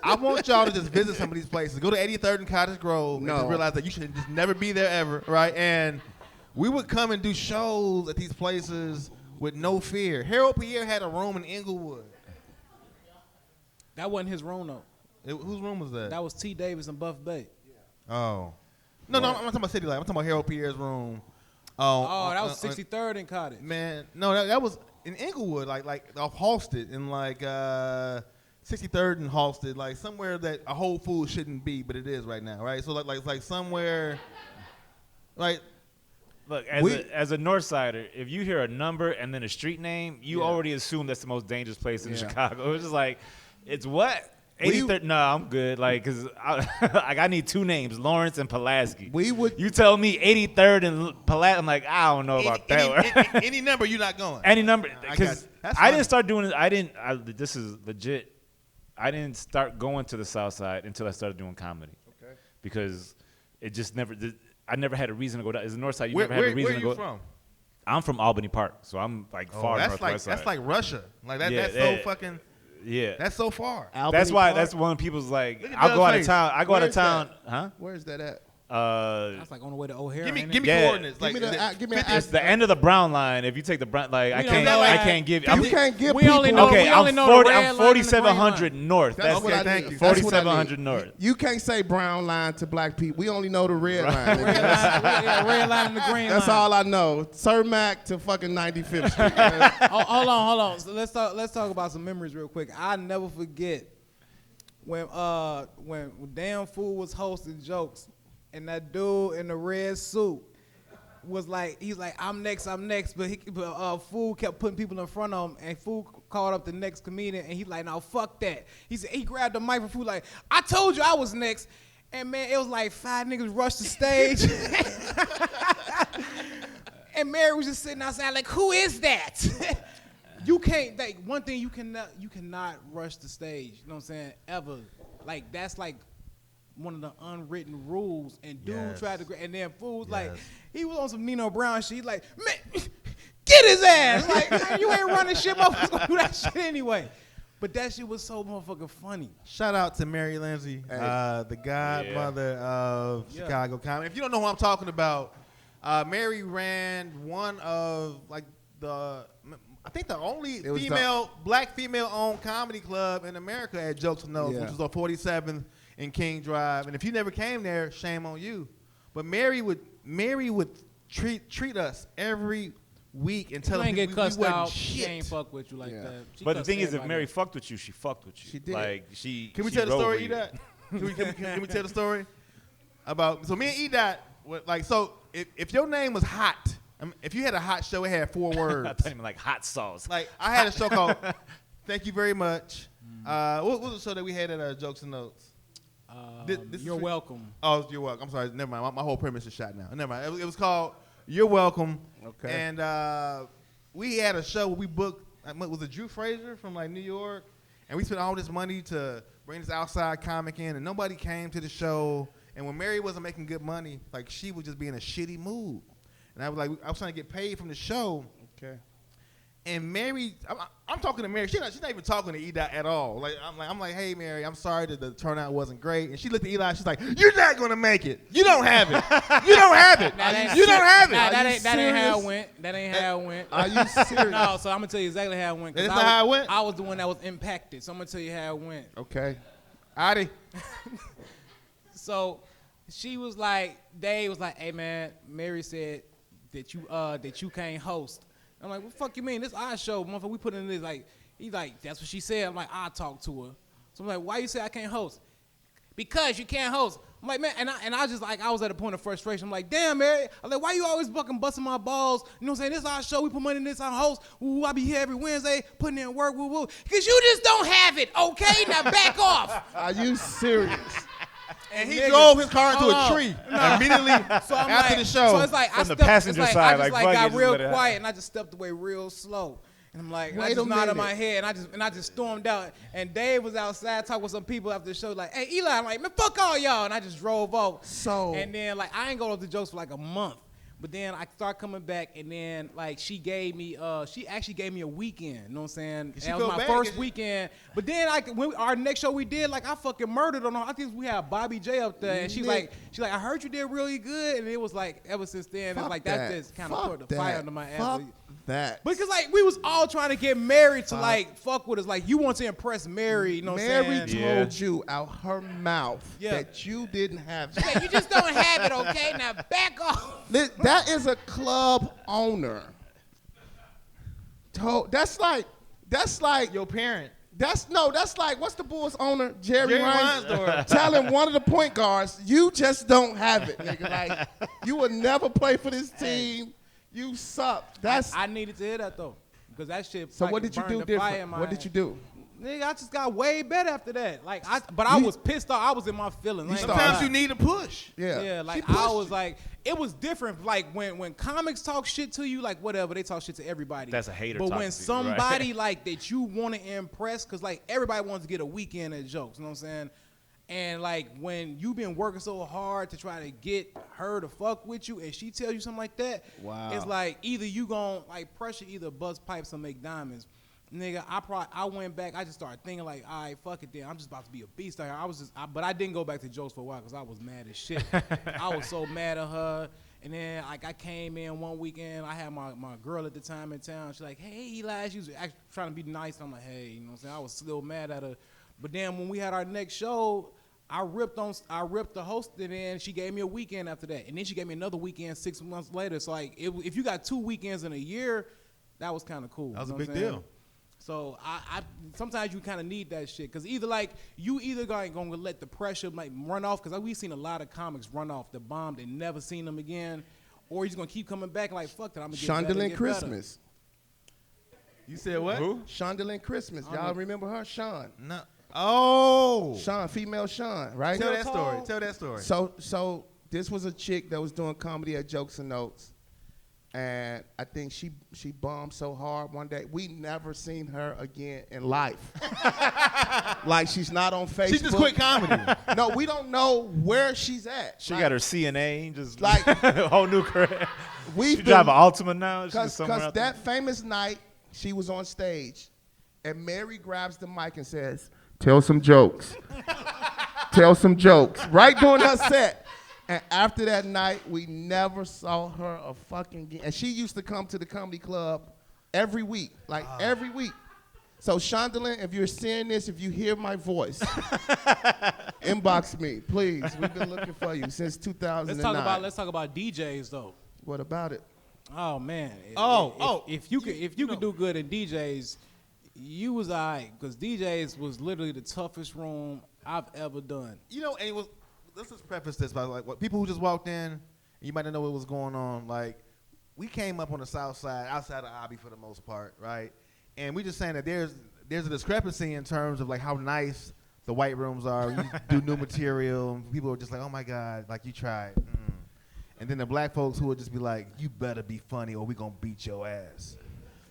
I want y'all to just visit some of these places. Go to 83rd and Cottage Grove and just realize that you should just never be there ever, right? And we would come and do shows at these places with no fear. Harold Pierre had a room in Inglewood. That wasn't his room, though. Whose room was that? That was T. Davis and Buff Bay. Oh. No, I'm not talking about City Life. I'm talking about Harold Pierre's room. That was 63rd and Cottage. Man, no, that was in Inglewood, like off Halsted, in like 63rd and Halsted, like somewhere that a Whole Foods shouldn't be, but it is right now, right? So like somewhere, like Look, as a North Sider, if you hear a number and then a street name, you already assume that's the most dangerous place in Chicago. It's just like, it's what? 83rd? No, I'm good. Like, cause I need 2 names, Lawrence and Pulaski. You tell me 83rd and Pulaski, I'm like, I don't know about that. Any number, you're not going. Any number, because I didn't start doing it. This is legit. I didn't start going to the South Side until I started doing comedy. Okay. Because it just never. I never had a reason to go down. It's the North Side. You never had a reason to go. Where are you from? I'm from Albany Park, so I'm like far northwest side. That's like Russia. Like that's so fucking. Yeah. That's so far. Albany that's why. Park? That's when people's like, I'll go out of town. I go out of town. Huh? Where's that at? That's like on the way to O'Hare. Give me coordinates. Give me It's the end of the Brown line. If you take the Brown, like I can't give. You can't give we people. only know. Okay, I'm I'm 4700 north. That's what I need. 4700 north. You can't say brown line to black people. We only know the red line. Red line and the green line. That's all I know. Sir Mac to fucking 95th Street. Hold on. So let's talk about some memories real quick. I never forget when Damn Fool was hosting jokes. And that dude in the red suit was like, he's like, I'm next, but Fool kept putting people in front of him, and Fool called up the next comedian, and he's like, no, fuck that. He said, he grabbed the mic from Fool like, I told you I was next, and man, it was like 5 niggas rushed the stage, and Mary was just sitting outside like, who is that? You can't, like, one thing you cannot rush the stage, you know what I'm saying, ever. Like, that's like one of the unwritten rules, and dude tried to, and then Fool was like, he was on some Nino Brown shit, like, man, get his ass, like, man, you ain't running shit, motherfuckers gonna do that shit anyway. But that shit was so motherfucking funny. Shout out to Mary Lindsay, the godmother of Chicago comedy. If you don't know who I'm talking about, Mary ran one of like I think the only black female-owned comedy club in America at Jokes and Notes, which was on 47th and King Drive. And if you never came there, shame on you. But Mary would treat us every week and tell us we wasn't out, shit. She ain't fuck with you like that. But the thing is, if Mary fucked with you, she fucked with you. She did. Like Can we tell the story, E-Dot? Can we tell the story about? So me and E-Dot, like, so if your name was hot. If you had a hot show, it had 4 words. I thought you meant like hot sauce. Like I had a show called "Thank You Very Much." What was the show that we had at Jokes and Notes? You're welcome. Oh, you're welcome. I'm sorry. Never mind. My whole premise is shot now. Never mind. It was called "You're Welcome." Okay. And we had a show where we booked. Was it Drew Fraser from like New York? And we spent all this money to bring this outside comic in, and nobody came to the show. And when Mary wasn't making good money, like she was just being in a shitty mood. And I was trying to get paid from the show. Okay. And Mary, I'm talking to Mary. She's not even talking to Eli at all. Like I'm like, hey Mary, I'm sorry that the turnout wasn't great. And she looked at Eli. She's like, you're not gonna make it. You don't have it. You don't have it. You don't have it. That ain't how it went. That ain't how it went. Are you serious? No. So I'm gonna tell you exactly how it went. That's not how it went. I was the one that was impacted. So I'm gonna tell you how it went. Okay. Adi. So she was like, Dave was like, hey man, Mary said that you can't host. I'm like, what the fuck you mean? This our show, motherfucker. We put in this, like, he's like, that's what she said. I'm like, I'll talk to her. So I'm like, why you say I can't host? Because you can't host. I'm like, man, and I just like, I was at a point of frustration. I'm like, damn, Mary. I'm like, why you always fucking busting my balls? You know what I'm saying? This our show. We put money in this, our host. Ooh, I be here every Wednesday putting in work, woo, woo. Because you just don't have it, okay? Now back off. Are you serious? And he drove his car into a tree immediately after the show. So it's like From the passenger side, I just like, got real quiet and I just stepped away real slow. And I'm like, I just nodded my head and I just stormed out. And Dave was outside talking with some people after the show, like, hey Eli, I'm like, man, fuck all y'all. And I just drove off. And then like I ain't go to the jokes for like a month. But then I started coming back, and then like she actually gave me a weekend. You know what I'm saying? That was my first weekend. But then when our next show we did, like I fucking murdered on her. I think we had Bobby J up there, and she's like, I heard you did really good, and it was like ever since then, it's like that just kind of put the fire under my ass. Fuck that. Because like we was all trying to get Mary to like fuck with us. Like you want to impress Mary, you know what I'm saying? Mary told you out her mouth that you didn't have it. Like, you just don't have it, okay? Now back off. That is a club owner. That's like your parent. That's like, what's the Bulls owner, Jerry Reinsdorf, telling one of the point guards, you just don't have it, nigga. Like, you will never play for this team. You suck. I needed to hear that, though, because that shit. So what did you do different? What did you do? Nigga, I just got way better after that. I was pissed off. I was in my feelings. Sometimes you need a push. Yeah. I was like, it was different. Like when comics talk shit to you, like whatever, they talk shit to everybody. That's a hater. But when somebody right? like that you want to impress, because like everybody wants to get a weekend of jokes. You know what I'm saying? And like when you've been working so hard to try to get her to fuck with you, and she tells you something like that, it's like either you gon' like pressure either bust pipes or make diamonds. Nigga, I went back. I just started thinking like, all right, fuck it, then I'm just about to be a beast out here. But I didn't go back to jokes for a while because I was mad as shit. I was so mad at her. And then like I came in one weekend. I had my girl at the time in town. She's like, hey, Eli. She was actually trying to be nice. I'm like, hey, you know what I'm saying? I was still mad at her. But then when we had our next show, I ripped the host, and then she gave me a weekend after that. And then she gave me another weekend 6 months later. So like, if you got 2 weekends in a year, that was kind of cool. That was a big deal. So I sometimes you kind of need that shit, because you either gonna let the pressure like run off, because we've seen a lot of comics run off the bomb and never seen them again, or you're just gonna keep coming back like, fuck that, I'm gonna get better and get Christmas. Better. You said what? Who? Shondaland Christmas. Y'all remember her? Sean. No. Oh. Sean, female Sean, right? Tell that story. So this was a chick that was doing comedy at Jokes and Notes. And I think she bombed so hard one day. We never seen her again in life. Like, she's not on Facebook. She just quit comedy. No, we don't know where she's at. She got her CNA, just like a whole new career. She drive an Altima now. Because that famous night, she was on stage, and Mary grabs the mic and says, tell some jokes. Tell some jokes. Right during her set. And after that night, we never saw her a fucking game. And she used to come to the comedy club every week, every week. So Shondaland, if you're seeing this, if you hear my voice, inbox me, please. We've been looking for you since 2009. Let's talk about DJs though. What about it? Oh man. If you could do good in DJs, you was alright, because DJs was literally the toughest room I've ever done. You know, and it was. Let's just preface this by like what people who just walked in, you might not know what was going on. Like, we came up on the south side, outside of Abi for the most part, right? And we just saying that there's a discrepancy in terms of like how nice the white rooms are. You do new material, and people are just like, oh my God, like you tried. And then the black folks who would just be like, you better be funny or we gonna beat your ass.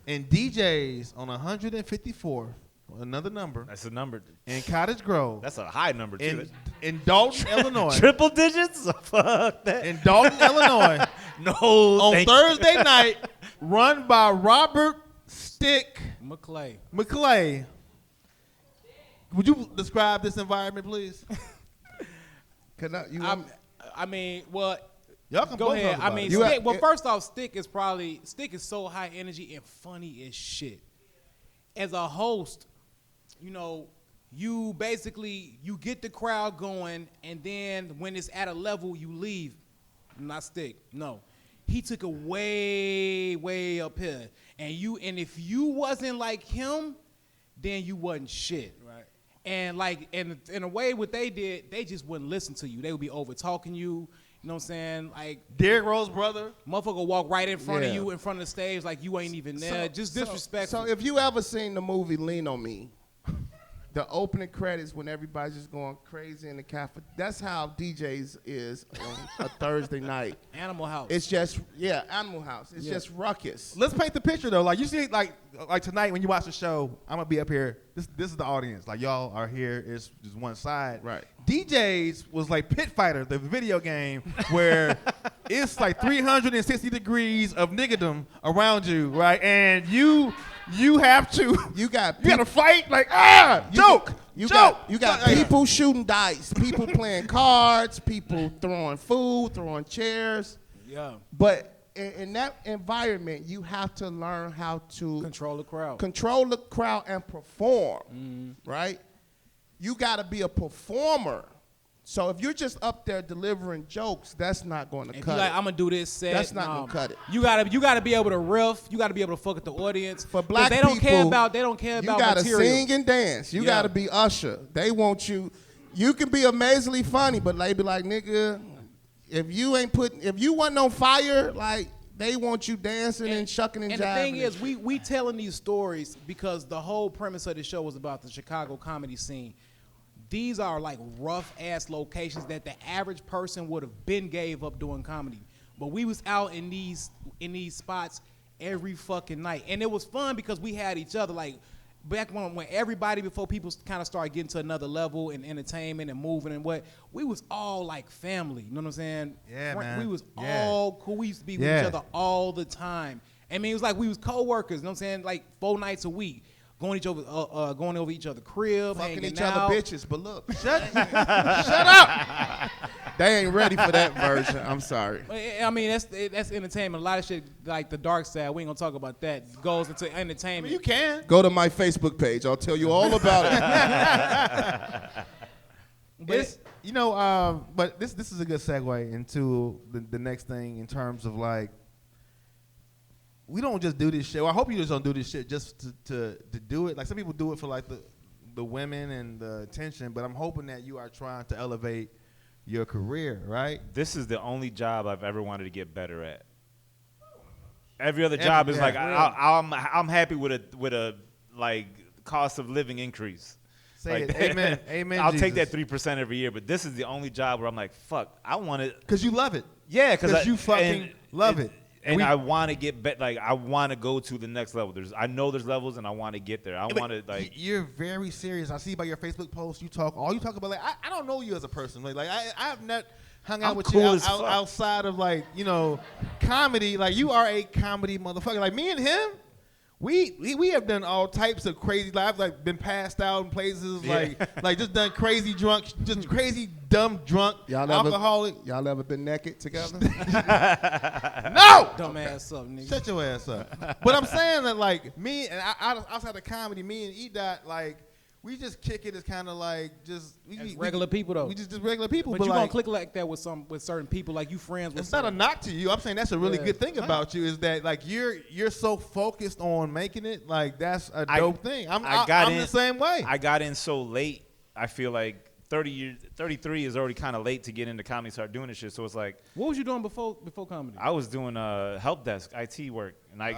And DJs on 154th. Another number. That's a number. In Cottage Grove. That's a high number, too. In Dalton, Illinois. Triple digits? Fuck that. In Dalton, Illinois. No. On Thursday night, run by Robert Stick McClay. Would you describe this environment, please? Y'all can go ahead. I mean, first off, Stick is so high energy and funny as shit. As a host, you know, you get the crowd going, and then when it's at a level, you leave. Not Stick. No. He took it way, way up here. And if you wasn't like him, then you wasn't shit. Right. And like in a way what they did, they just wouldn't listen to you. They would be over talking you. You know what I'm saying? Like Derrick Rose brother. Motherfucker walk right in front of you, in front of the stage, like you ain't even there. Just disrespectful. So if you ever seen the movie Lean on Me, the opening credits when everybody's just going crazy in the cafe, that's how DJs is on a Thursday night. Animal House. It's just, Animal House. It's just ruckus. Let's paint the picture though. Like you see, like tonight when you watch the show, I'm gonna be up here. This is the audience. Like y'all are here. It's just one side. Right. DJs was like Pit Fighter, the video game, where it's like 360 degrees of niggerdom around you, right? And you have to. You got to fight like joke. You got people shooting dice, people playing cards, people throwing food, throwing chairs. Yeah. But in that environment, you have to learn how to control the crowd and perform. Right? You got to be a performer So if you're just up there delivering jokes, that's not going to If cut you like, it. I'm gonna do this set. That's not gonna cut it. You gotta be able to riff. You gotta be able to fuck with the audience. For black they people, don't care about you gotta material. sing and dance. You gotta be Usher. They want you. You can be amazingly funny, but they be like, nigga, if you wasn't on fire, like they want you dancing and shucking and jiving. And the thing is, we telling these stories because the whole premise of the show was about the Chicago comedy scene. These are like rough ass locations that the average person would have been gave up doing comedy. But we was out in these spots every fucking night. And it was fun because we had each other. Like back when everybody, before people kind of started getting to another level in entertainment and moving and what, we was all like family. You know what I'm saying? Yeah, man. We was all cool. We used to be with each other all the time. I mean, it was like we was co-workers. You know what I'm saying? Like 4 nights a week. Going over each other's crib, fucking hanging each out. other bitches. But look, shut up. They ain't ready for that version. I'm sorry. I mean, that's entertainment. A lot of shit like the dark side. We ain't gonna talk about that. Goes into entertainment. You can Go to my Facebook page. I'll tell you all about it. But but this is a good segue into the next thing in terms of like, we don't just do this shit. Well, I hope you just don't do this shit just to do it. Like some people do it for like the women and the attention, but I'm hoping that you are trying to elevate your career, right? This is the only job I've ever wanted to get better at. Every other job is like I'm happy with a like cost of living increase. Say like, it. Amen. Amen. I'll Jesus. take that 3% every year, but this is the only job where I'm like, fuck, I want it Because you love it. Yeah, because you fucking love it. And I want to get like I want to go to the next level. I know there's levels, and I want to get there. I want to like. You're very serious. I see by your Facebook posts. You talk about like I don't know you as a person. Like I have not hung out with cool you as fuck. outside of like comedy. Like you are a comedy motherfucker. Like me and him. We have done all types of crazy. Like, I've like been passed out in places. Like just done crazy drunk, just crazy dumb drunk. Alcoholic. Y'all ever been naked together? No. Dumb ass up, nigga. Shut your ass up. But I'm saying that like me and outside of comedy, me and E-Dot, like we just kick it as kind of like just regular people though. We just regular people. But you like, gonna click like that with certain people, like you friends with. It's not a knock to you. I'm saying that's a really good thing about you is that like you're so focused on making it. Like that's a dope thing. I'm the same way. I got in so late. I feel like 33 is already kind of late to get into comedy, start doing this shit. So it's like, what was you doing before comedy? I was doing help desk IT work, and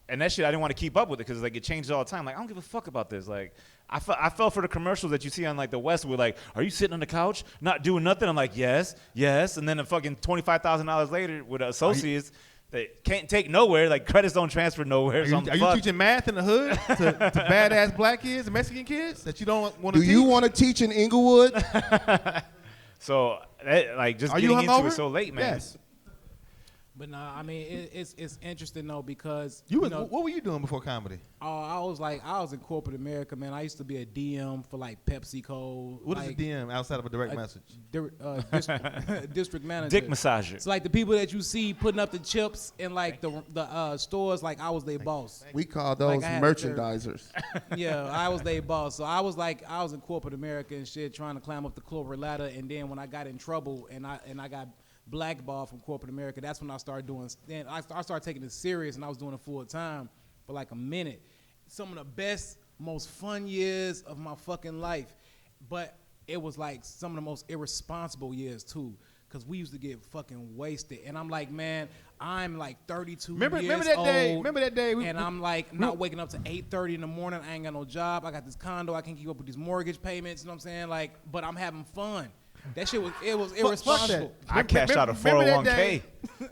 and that shit I didn't want to keep up with it because like it changes all the time. Like I don't give a fuck about this. Like I fell for the commercials that you see on like the West with like, are you sitting on the couch not doing nothing? I'm like, yes, and then a fucking $25,000 later with associates. They can't take nowhere. Like credits don't transfer nowhere. Are you teaching math in the hood to badass black kids and Mexican kids that you don't want to teach? Do you want to teach in Inglewood? So like just Are getting you into it so late, man. Yes. But nah, I mean it's interesting though because what were you doing before comedy? I was in corporate America, man. I used to be a DM for like PepsiCo. What is a DM outside of a direct message? District manager. Dick massager. It's like the people that you see putting up the chips in like the stores. Like I was their boss. We call those merchandisers. Yeah, I was their boss. So I was in corporate America and shit, trying to climb up the corporate ladder. And then when I got in trouble and I got blackball from corporate America, that's when I started doing. Then I started taking it serious, and I was doing it full time for like a minute. Some of the best, most fun years of my fucking life, but it was like some of the most irresponsible years too, because we used to get fucking wasted. And I'm like, man, I'm like 32 years old. Remember that day? And I'm like not waking up to 8:30 in the morning. I ain't got no job. I got this condo. I can't keep up with these mortgage payments. You know what I'm saying? Like, but I'm having fun. That shit was irresponsible. I cashed out a 401k.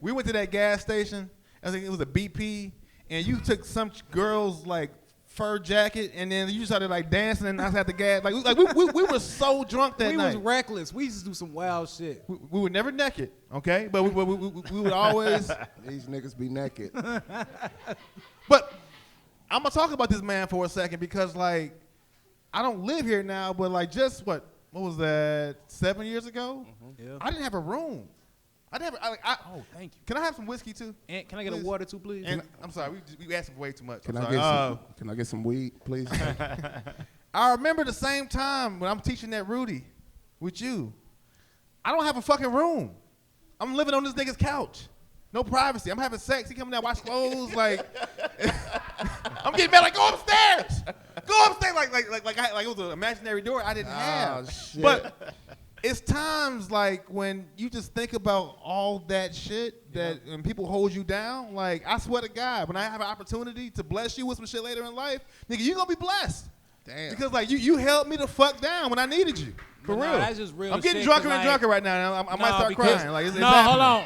We went to that gas station. I think it was a BP, and you took some girl's like fur jacket, and then you started like dancing, and I had the gas. Like we were so drunk that night. We was reckless. We used to do some wild shit. We were never naked, okay? But we would always. These niggas be naked. But I'm gonna talk about this man for a second because like I don't live here now, but like just what was that, 7 years ago? Yeah. I didn't have a room. I didn't have. Oh, thank you. Can I have some whiskey too? And can I get a water too, please? And I'm sorry, we asked for way too much. Can I get some weed, please? I remember the same time when I'm teaching that Rudy with you, I don't have a fucking room. I'm living on this nigga's couch. No privacy. I'm having sex. He coming down, wash clothes. Like, I'm getting mad. Like, go upstairs. Go upstairs. Like it was an imaginary door I didn't have. Shit. But it's times like when you just think about all that shit that when people hold you down. Like, I swear to God, when I have an opportunity to bless you with some shit later in life, nigga, you gonna be blessed. Damn. Because like you held me the fuck down when I needed you. For real. That's just real. I'm getting shit, drunker and like, drunker right now. I might start crying. Like, it's hold on.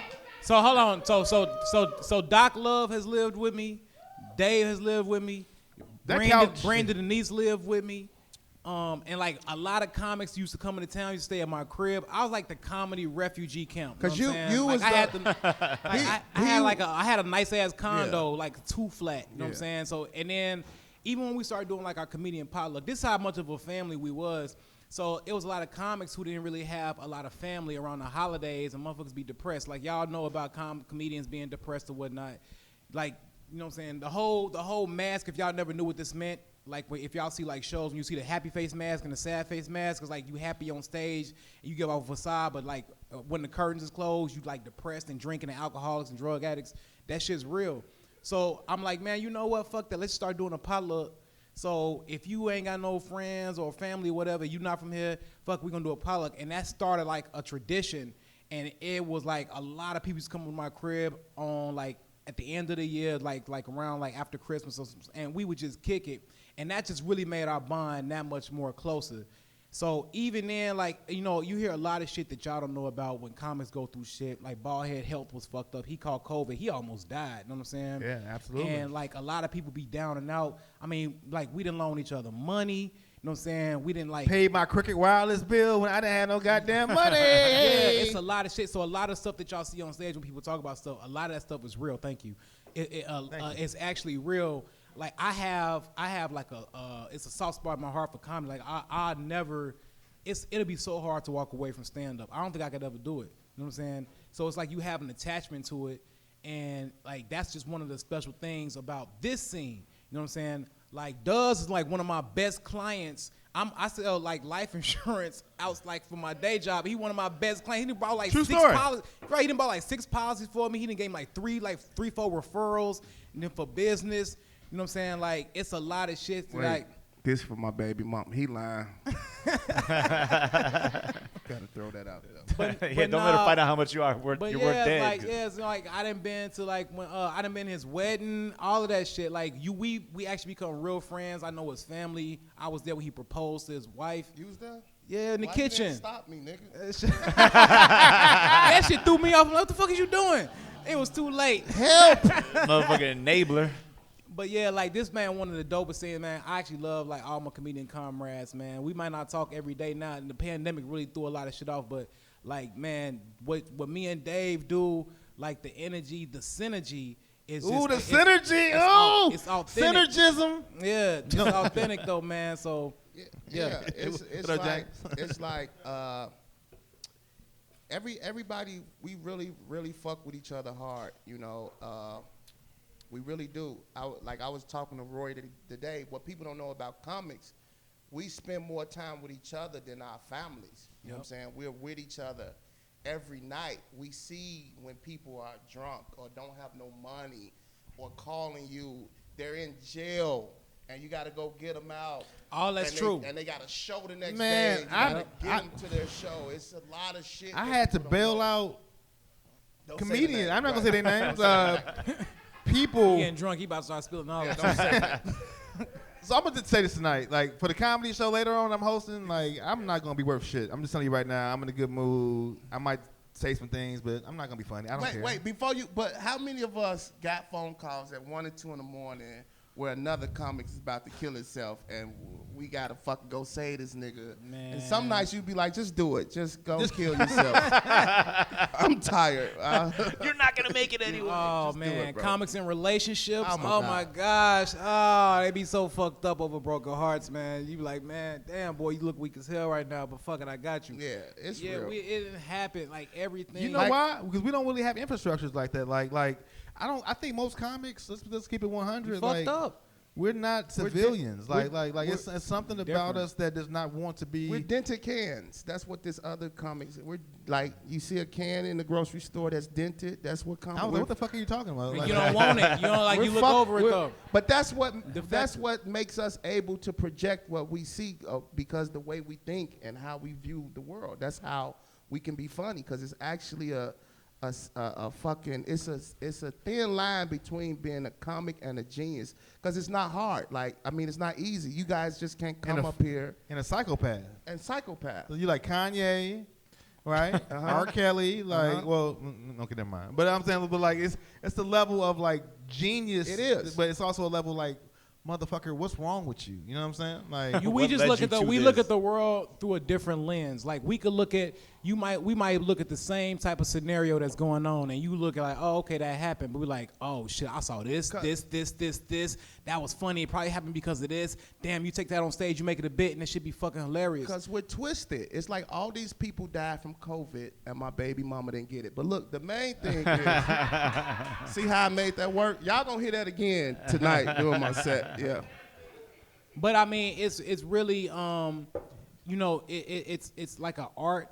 So Doc Love has lived with me. Dave has lived with me. Brandon Denise lived with me. And like a lot of comics used to come into town, used to stay at my crib. I was like the comedy refugee camp. Cause you like was I had a nice ass condo, like 2 flat. You know what I'm saying? So and then even when we started doing like our comedian potluck, this is how much of a family we was. So it was a lot of comics who didn't really have a lot of family around the holidays, and motherfuckers be depressed. Like y'all know about comedians being depressed or whatnot. Like, you know what I'm saying? The whole mask, if y'all never knew what this meant, like if y'all see like shows when you see the happy face mask and the sad face mask, it's like you happy on stage and you give off a facade, but like when the curtains is closed, you like depressed and drinking and alcoholics and drug addicts. That shit's real. So I'm like, man, you know what? Fuck that. Let's start doing a potluck. So if you ain't got no friends or family or whatever, you not from here, fuck, we gonna do a potluck. And that started like a tradition. And it was like a lot of people used to come to my crib on like at the end of the year, like around like after Christmas or something, and we would just kick it. And that just really made our bond that much more closer. So even then, like, you know, you hear a lot of shit that y'all don't know about when comics go through shit. Like Baldhead health was fucked up. He caught COVID. He almost died. You know what I'm saying? Yeah, absolutely. And like a lot of people be down and out. I mean, like we didn't loan each other money. You know what I'm saying? We didn't like paid my Cricket Wireless bill when I didn't have no goddamn money. Yeah, it's a lot of shit. So a lot of stuff that y'all see on stage when people talk about stuff, a lot of that stuff is real. Thank you. It's actually real. Like I have like it's a soft spot in my heart for comedy. Like I never, it'll be so hard to walk away from stand up. I don't think I could ever do it. You know what I'm saying? So it's like you have an attachment to it, and like that's just one of the special things about this scene. You know what I'm saying? Like Duz is like one of my best clients. I sell like life insurance out like for my day job. He one of my best clients. He done bought like True 6 story. policies. Right, he done bought like 6 policies for me. He done gave me like 3, 4 referrals, and then for business. You know what I'm saying? Like, it's a lot of shit. Wait, like, this for my baby mom. He lying. Gotta throw that out there. but don't let her find out how much you are worth. But You're yeah, worth dead. like it's like I done been to like when I done been his wedding, all of that shit. Like we actually become real friends. I know his family. I was there when he proposed to his wife. You was there? Yeah, in the Why kitchen. You didn't stop me, nigga. That shit threw me off. I'm like, what the fuck is you doing? It was too late. Help! Motherfucking enabler. But yeah, like this man, one of the dopest things, man. I actually love like all my comedian comrades, man. We might not talk every day now, and the pandemic really threw a lot of shit off. But like, man, what me and Dave do, like the energy, the synergy is just. Ooh, the synergy! It's authentic. Synergism. Yeah, it's authentic though, man. So Yeah. It's like everybody. We really fuck with each other hard, you know. We really do. I was talking to Roy today. What people don't know about comics, we spend more time with each other than our families. You know what I'm saying? We're with each other every night. We see when people are drunk or don't have no money or calling you. They're in jail, and you got to go get them out. all that's true. And they got a show the next Man, day. You got to get them to their show. It's a lot of shit. I had to bail out Don't say the comedians. name, I'm not right. gonna say their names. People. He getting drunk. He about to start spilling all that. Don't say that. So I'm gonna just say this tonight. Like for the comedy show later on, I'm hosting. Like I'm not gonna be worth shit. I'm just telling you right now. I'm in a good mood. I might say some things, but I'm not gonna be funny. I don't care. Wait, before you, but how many of us got phone calls at 1 and 2 in the morning where another comic is about to kill himself and we gotta fucking go save this nigga? Man. And some nights you'd be like, just do it. Just go kill yourself. I'm tired. You're not gonna make it anyway. Oh Just do man, it, bro. comics and relationships. Oh, Oh, my my God. gosh. Oh, they be so fucked up over broken hearts, man. You be like, man, damn boy, you look weak as hell right now, but fuck it, I got you. Yeah, it's Yeah, real. it didn't happen. Like everything. You know why? Because we don't really have infrastructures like that. Like I think most comics. Let's keep it 100. Fucked up. We're not civilians. It's something about us that does not want to be. We're dented cans. That's what this other comics. We're like, you see a can in the grocery store that's dented. That's what comics. I was like, what the fuck are you talking about? You don't want it. You don't like. You look over it though. But that's what makes us able to project what we see because the way we think and how we view the world. That's how we can be funny because it's actually a fucking it's a thin line between being a comic and a genius because it's not hard. Like, I mean, it's not easy. You guys just can't come up here and a psychopath. So you like Kanye, right? R. Kelly, like well, okay, never mind. But I'm saying, but like it's the level of like genius. It is, but it's also a level like, motherfucker, what's wrong with you? You know what I'm saying? Like we just look at look at the world through a different lens. Like we could look at we might look at the same type of scenario that's going on, and you look at like, oh, okay, that happened, but we're like, oh shit, I saw this. That was funny. It probably happened because of this. Damn, you take that on stage, you make it a bit, and it should be fucking hilarious. Because we're twisted. It's like all these people died from COVID, and my baby mama didn't get it. But look, the main thing is, see how I made that work? Y'all gonna hear that again tonight doing my set. Yeah. But I mean, it's really it's like an art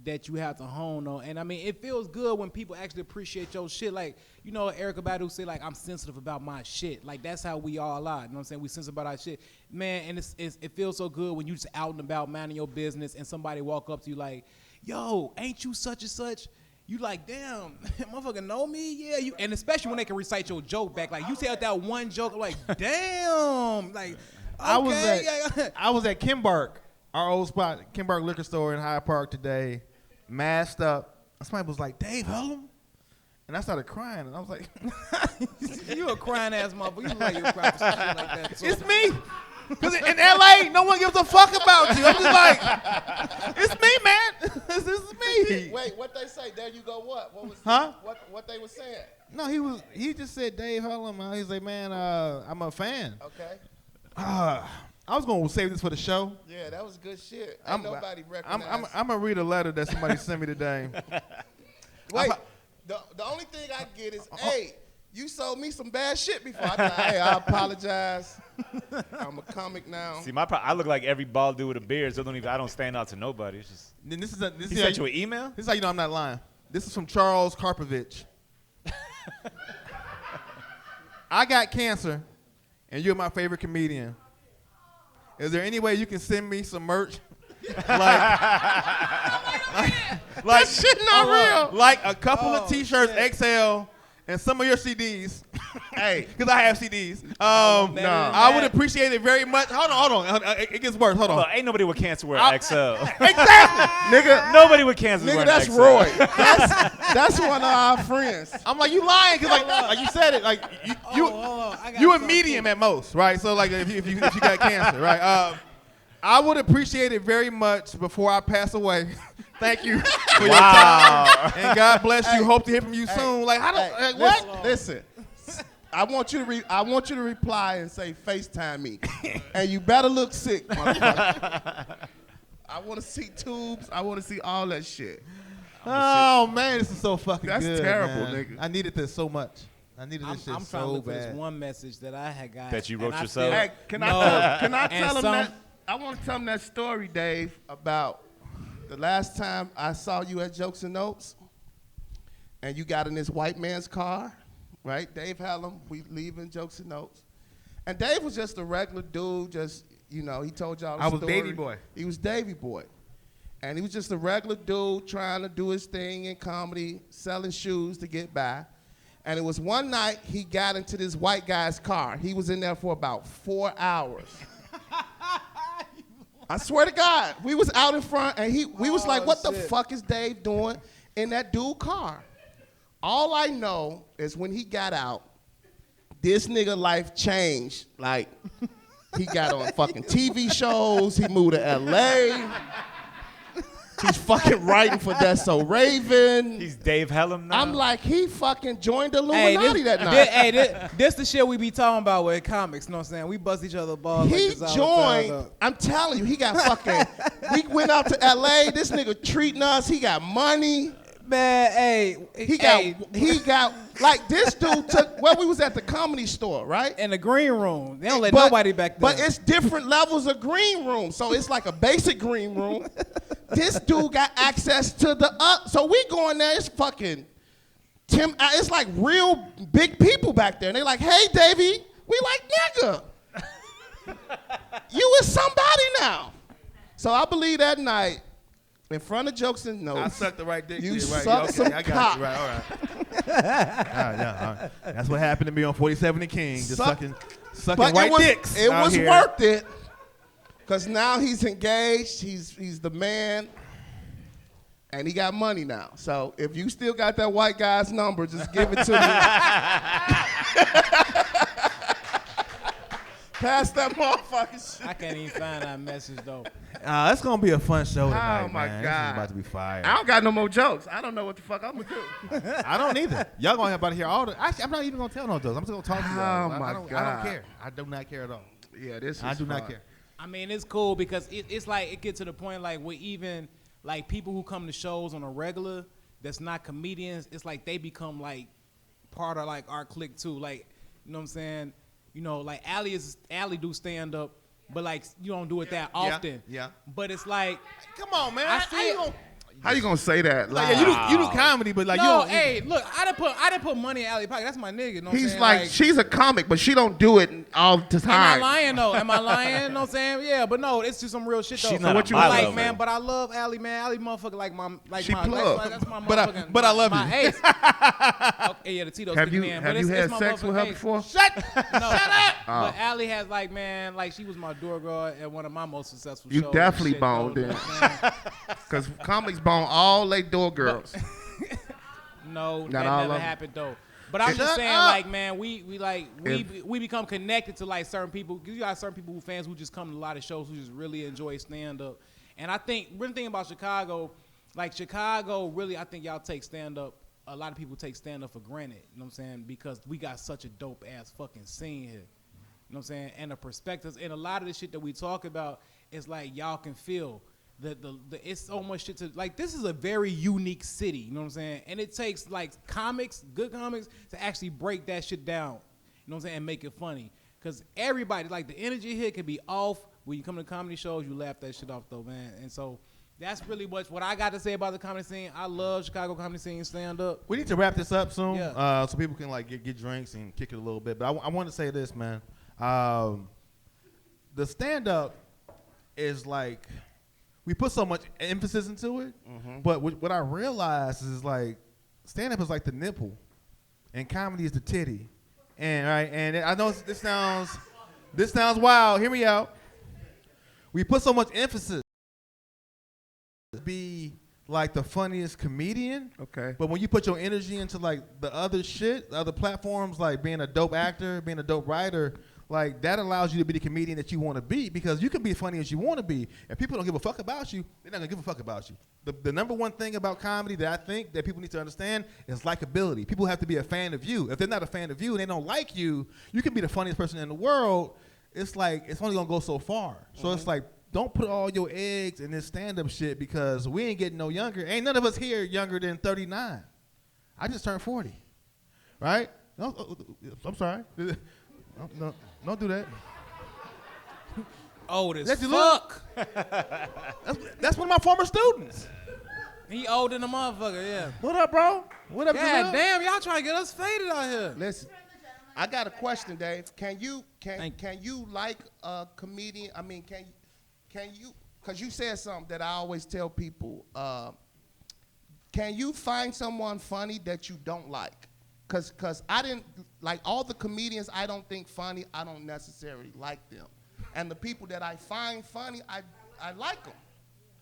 that you have to hone on, and I mean, it feels good when people actually appreciate your shit. Like, Erykah Badu say, like, I'm sensitive about my shit. Like, that's how we all are. You know what I'm saying? We sensitive about our shit, man. And it feels so good when you just out and about, minding your business, and somebody walk up to you like, yo, ain't you such and such? You like, damn, motherfucker know me? Yeah, you. And especially when they can recite your joke back. Like, you tell that one joke, like, damn. Like, okay. I was at Kimbark, our old spot, Kimbark Liquor Store in Hyde Park today, masked up. Somebody was like, Dave Hellum? And I started crying, and I was like, you a crying ass motherfucker. You look like you're crying for some shit like that. So. It's me. Because in L.A., no one gives a fuck about you. I'm just like, it's me, man. This is me. Wait, what they say? There you go. What was? What they were saying? No, he just said Dave Hellum. He's like, man, I'm a fan. Okay. I was gonna save this for the show. Yeah, that was good shit. Ain't nobody recognized. I'm gonna read a letter that somebody sent me today. Wait, the only thing I get is, hey, you sold me some bad shit before. Hey, I apologize. I'm a comic now. See, I look like every bald dude with a beard, so I don't stand out to nobody. It's just. Then this he sent you an email? This is how you know I'm not lying. This is from Charles Karpovich. I got cancer, and you're my favorite comedian. Is there any way you can send me some merch? like shit not real. Like a couple of T-shirts, XL, and some of your CDs. Hey, because I have CDs. I would appreciate it very much. Hold on. It gets worse. Hold on. Well, ain't nobody with cancer wear XL. Exactly, nigga. Nobody with cancer wear XL. That's Roy. That's one of our friends. I'm like, you lying? Because like you said it. Like you a medium at most, right? So like if you got cancer, right? I would appreciate it very much before I pass away. Thank you for your time, and God bless you. Hope to hear from you soon. Like, what? Listen, I want you to reply and say FaceTime me, and you better look sick, motherfucker. I want to see tubes. I want to see all that shit. Oh man, this is so fucking good. That's terrible, man. nigga. I needed this so much. I needed this shit so bad. I'm trying to look for this one message that I had got. That you wrote yourself? Hey, can I tell him that? I want to tell him that story, Dave, about the last time I saw you at Jokes and Notes, and you got in this white man's car, right? Dave Hellum, we leaving Jokes and Notes. And Dave was just a regular dude, just, he told y'all the story. I was Davy Boy. He was Davy Boy. And he was just a regular dude trying to do his thing in comedy, selling shoes to get by. And it was one night he got into this white guy's car. He was in there for about 4 hours. I swear to God, we was out in front, and we was like, what the fuck is Dave doing in that dude car? All I know is when he got out, this nigga life changed. Like, he got on fucking TV shows. He moved to L.A. He's fucking writing for That's So Raven. He's Dave Hellum now. I'm like, he fucking joined the Illuminati that night. This the shit we be talking about with comics, you know what I'm saying? We bust each other balls. He like this joined, I'm telling you, he got fucking, we went out to L.A., this nigga treating us, he got money. Man, hey, He got like this dude took. Well, we was at the Comedy Store, right? in the green room. They don't let nobody back there. But it's different levels of green room. So it's like a basic green room. This dude got access to the so we go in there. It's fucking it's like real big people back there. And they like, hey, Davey, we like nigga. You is somebody now. So I believe that night, in front of Jokes and Notes, I sucked the right dick. you right. sucked some I got cock. you. Right, all right. That's what happened to me on 47 and King. Just sucking But white dicks. It out was here. worth it. Because now he's engaged. He's the man. And he got money now. So if you still got that white guy's number, just give it to me. Pass that motherfucking shit. I can't even find that message though. It's gonna be a fun show tonight, Oh my man. God. This is about to be fire. I don't got no more jokes. I don't know what the fuck I'm gonna do. I don't either. Y'all gonna have about to hear all the. Actually, I'm not even gonna tell no jokes. I'm just gonna talk to y'all. Oh my I don't God. care. I do not care at all. Yeah, this is I do not fun. care. I mean, it's cool because it's like it gets to the point like where even like people who come to shows on a regular that's not comedians, it's like they become like part of like our clique too. Like, you know what I'm saying? You know, like Allie do stand up, but like you don't do it that often. Yeah. But it's like, Come on, man. I see it. How you gonna say that? Like, yeah, you do comedy, but like you no, don't. hey, look, I didn't put money in Allie pocket. That's my nigga. You know what I'm He's saying? like, she's a comic, but she don't do it all the Am I time. lying though? Am I lying? You know what I'm saying? Yeah, but no, it's just some real shit though. She's not what on you my like, level. man, but I love Allie, man. Allie motherfucker like my She my plug. that's my But I- motherfucking but I love my you. ace. Okay, yeah, the Tito's Have kicking you in. have but you it's had my sex with her motherfucking ace. before? Shut up. But Allie has like, man, like she was my door girl at one of my most successful You shows. definitely and shit, boned though, then. man. Because comics bone all they door girls. No, Not that all never of 'em. happened though. But I'm just Shut saying, up. like, man, we become connected to like certain people. You got certain people who fans who just come to a lot of shows who just really enjoy stand up. And I think one thing about Chicago, like Chicago, really, I think y'all take stand up. A lot of people take stand up for granted. You know what I'm saying? Because we got such a dope ass fucking scene here. You know what I'm saying? And the perspectives and a lot of the shit that we talk about is like y'all can feel. The it's so much shit to like. This is a very unique city, you know what I'm saying? And it takes like comics, good comics, to actually break that shit down, you know what I'm saying, and make it funny. Cause everybody like the energy here can be off. When you come to comedy shows, you laugh that shit off though, man. And so that's really much what I got to say about the comedy scene. I love Chicago comedy scene, stand up. We need to wrap this up soon, Yeah. so people can like get drinks and kick it a little bit. But I want to say this, man. The stand up is like. We put so much emphasis into it, but what I realized is like stand-up is like the nipple, and comedy is the titty, and I know this sounds wild. Hear me out. We put so much emphasis to be like the funniest comedian, Okay. but when you put your energy into like the other shit, the other platforms, like being a dope actor, being a dope writer. Like, that allows you to be the comedian that you want to be because you can be as funny as you want to be. If people don't give a fuck about you, they're not going to give a fuck about you. The number one thing about comedy that I think that people need to understand is likability. People have to be a fan of you. If they're not a fan of you and they don't like you, you can be the funniest person in the world. It's like, it's only going to go so far. So it's like, don't put all your eggs in this stand-up shit because we ain't getting no younger. Ain't none of us here younger than 39. I just turned 40. Right? No, I'm sorry. No, don't do that. Old as That's your fuck. That's one of my former students. He old than a motherfucker, yeah. What up, bro? What up, God Jaleel? damn, y'all trying to get us faded out here. Listen, I got a question, Dave. Can you like a comedian? I mean, can you? Because you said something that I always tell people. Can you find someone funny that you don't like? Because I didn't like all the comedians I don't think funny. I don't necessarily like them, and the people that I find funny, I like them.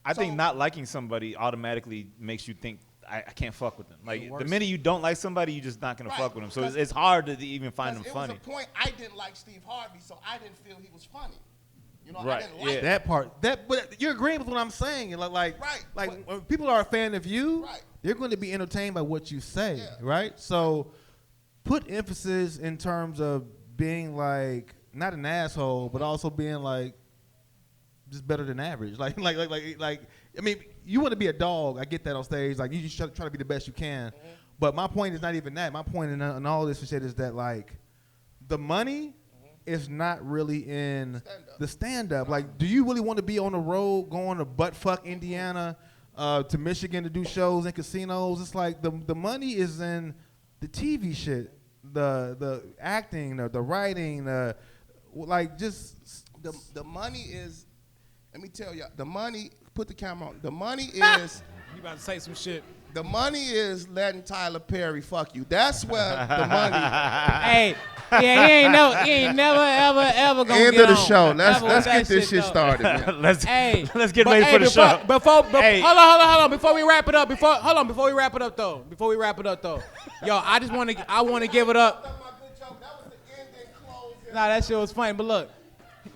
I think not liking somebody automatically makes you think I can't fuck with them. Like the minute you don't like somebody, you're just not gonna fuck with them. So it's hard to even find them funny. It was a point I didn't like Steve Harvey, so I didn't feel he was funny. You know, I Right, didn't like him. That part. But you're agreeing with what I'm saying. Like Right. when people are a fan of you, Right. they're going to be entertained by what you say, Yeah. right? So put emphasis in terms of being like not an asshole, but also being like just better than average. Like I mean, you want to be a dog. I get that on stage. Like, you just try to be the best you can. Mm-hmm. But my point is not even that. My point in all this shit is that, like, the money is not really in the stand-up. Like, do you really want to be on the road going to buttfuck Indiana, to Michigan to do shows in casinos? It's like the money is in the TV shit, the acting, the writing, like just the money is. Let me tell you, the money. Put the camera on. The money is. You about to say some shit. The money is letting Tyler Perry fuck you. That's where the money. Hey, yeah, he ain't never ever gonna End get of the on. show. Let's get this shit though. started. Man. let's get ready for the show. Hold on. Before we wrap it up, before we wrap it up though, yo, I want to give it up. Nah, that shit was funny, but look.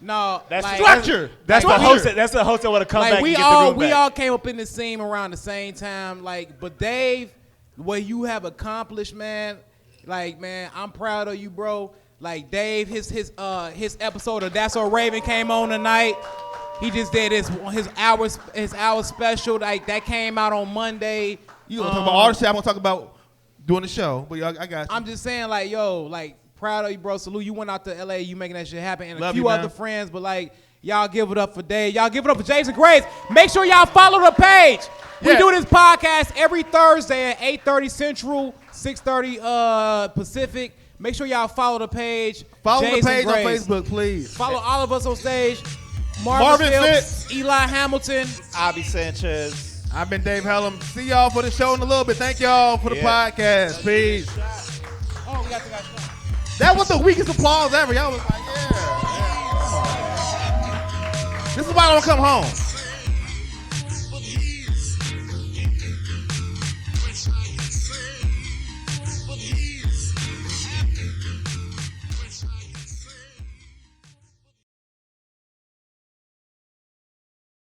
No, that's like, structure. That's the host. That's the host that would have come like back. We and get the room we back. all came up in the scene around the same time. Like, but Dave, what you have accomplished, man. Like, man, I'm proud of you, bro. Like, Dave, his episode of That's So Raven came on tonight. He just did his hour special. Like, that came out on Monday. You gonna talk about all the shit I'm gonna talk about doing the show, but I got you. I'm just saying, like, yo, like. Proud of you, bro. Salute. You went out to LA. You making that shit happen. And Love a few you, man. other friends. But, like, y'all give it up for Dave. Y'all give it up for Jason Graves. Make sure y'all follow the page. We do this podcast every Thursday at 8:30 Central, 6:30 Pacific. Make sure y'all follow the page. Follow Jason the page Graves. on Facebook, please. Follow all of us on stage. Marvin Phipps, Eli Hamilton. Abi Sanchez. I've been Dave Hellum. See y'all for the show in a little bit. Thank y'all for the podcast. Peace. Oh, we got the guy. That was the weakest applause ever. Y'all was like, yeah. This is why I don't come home.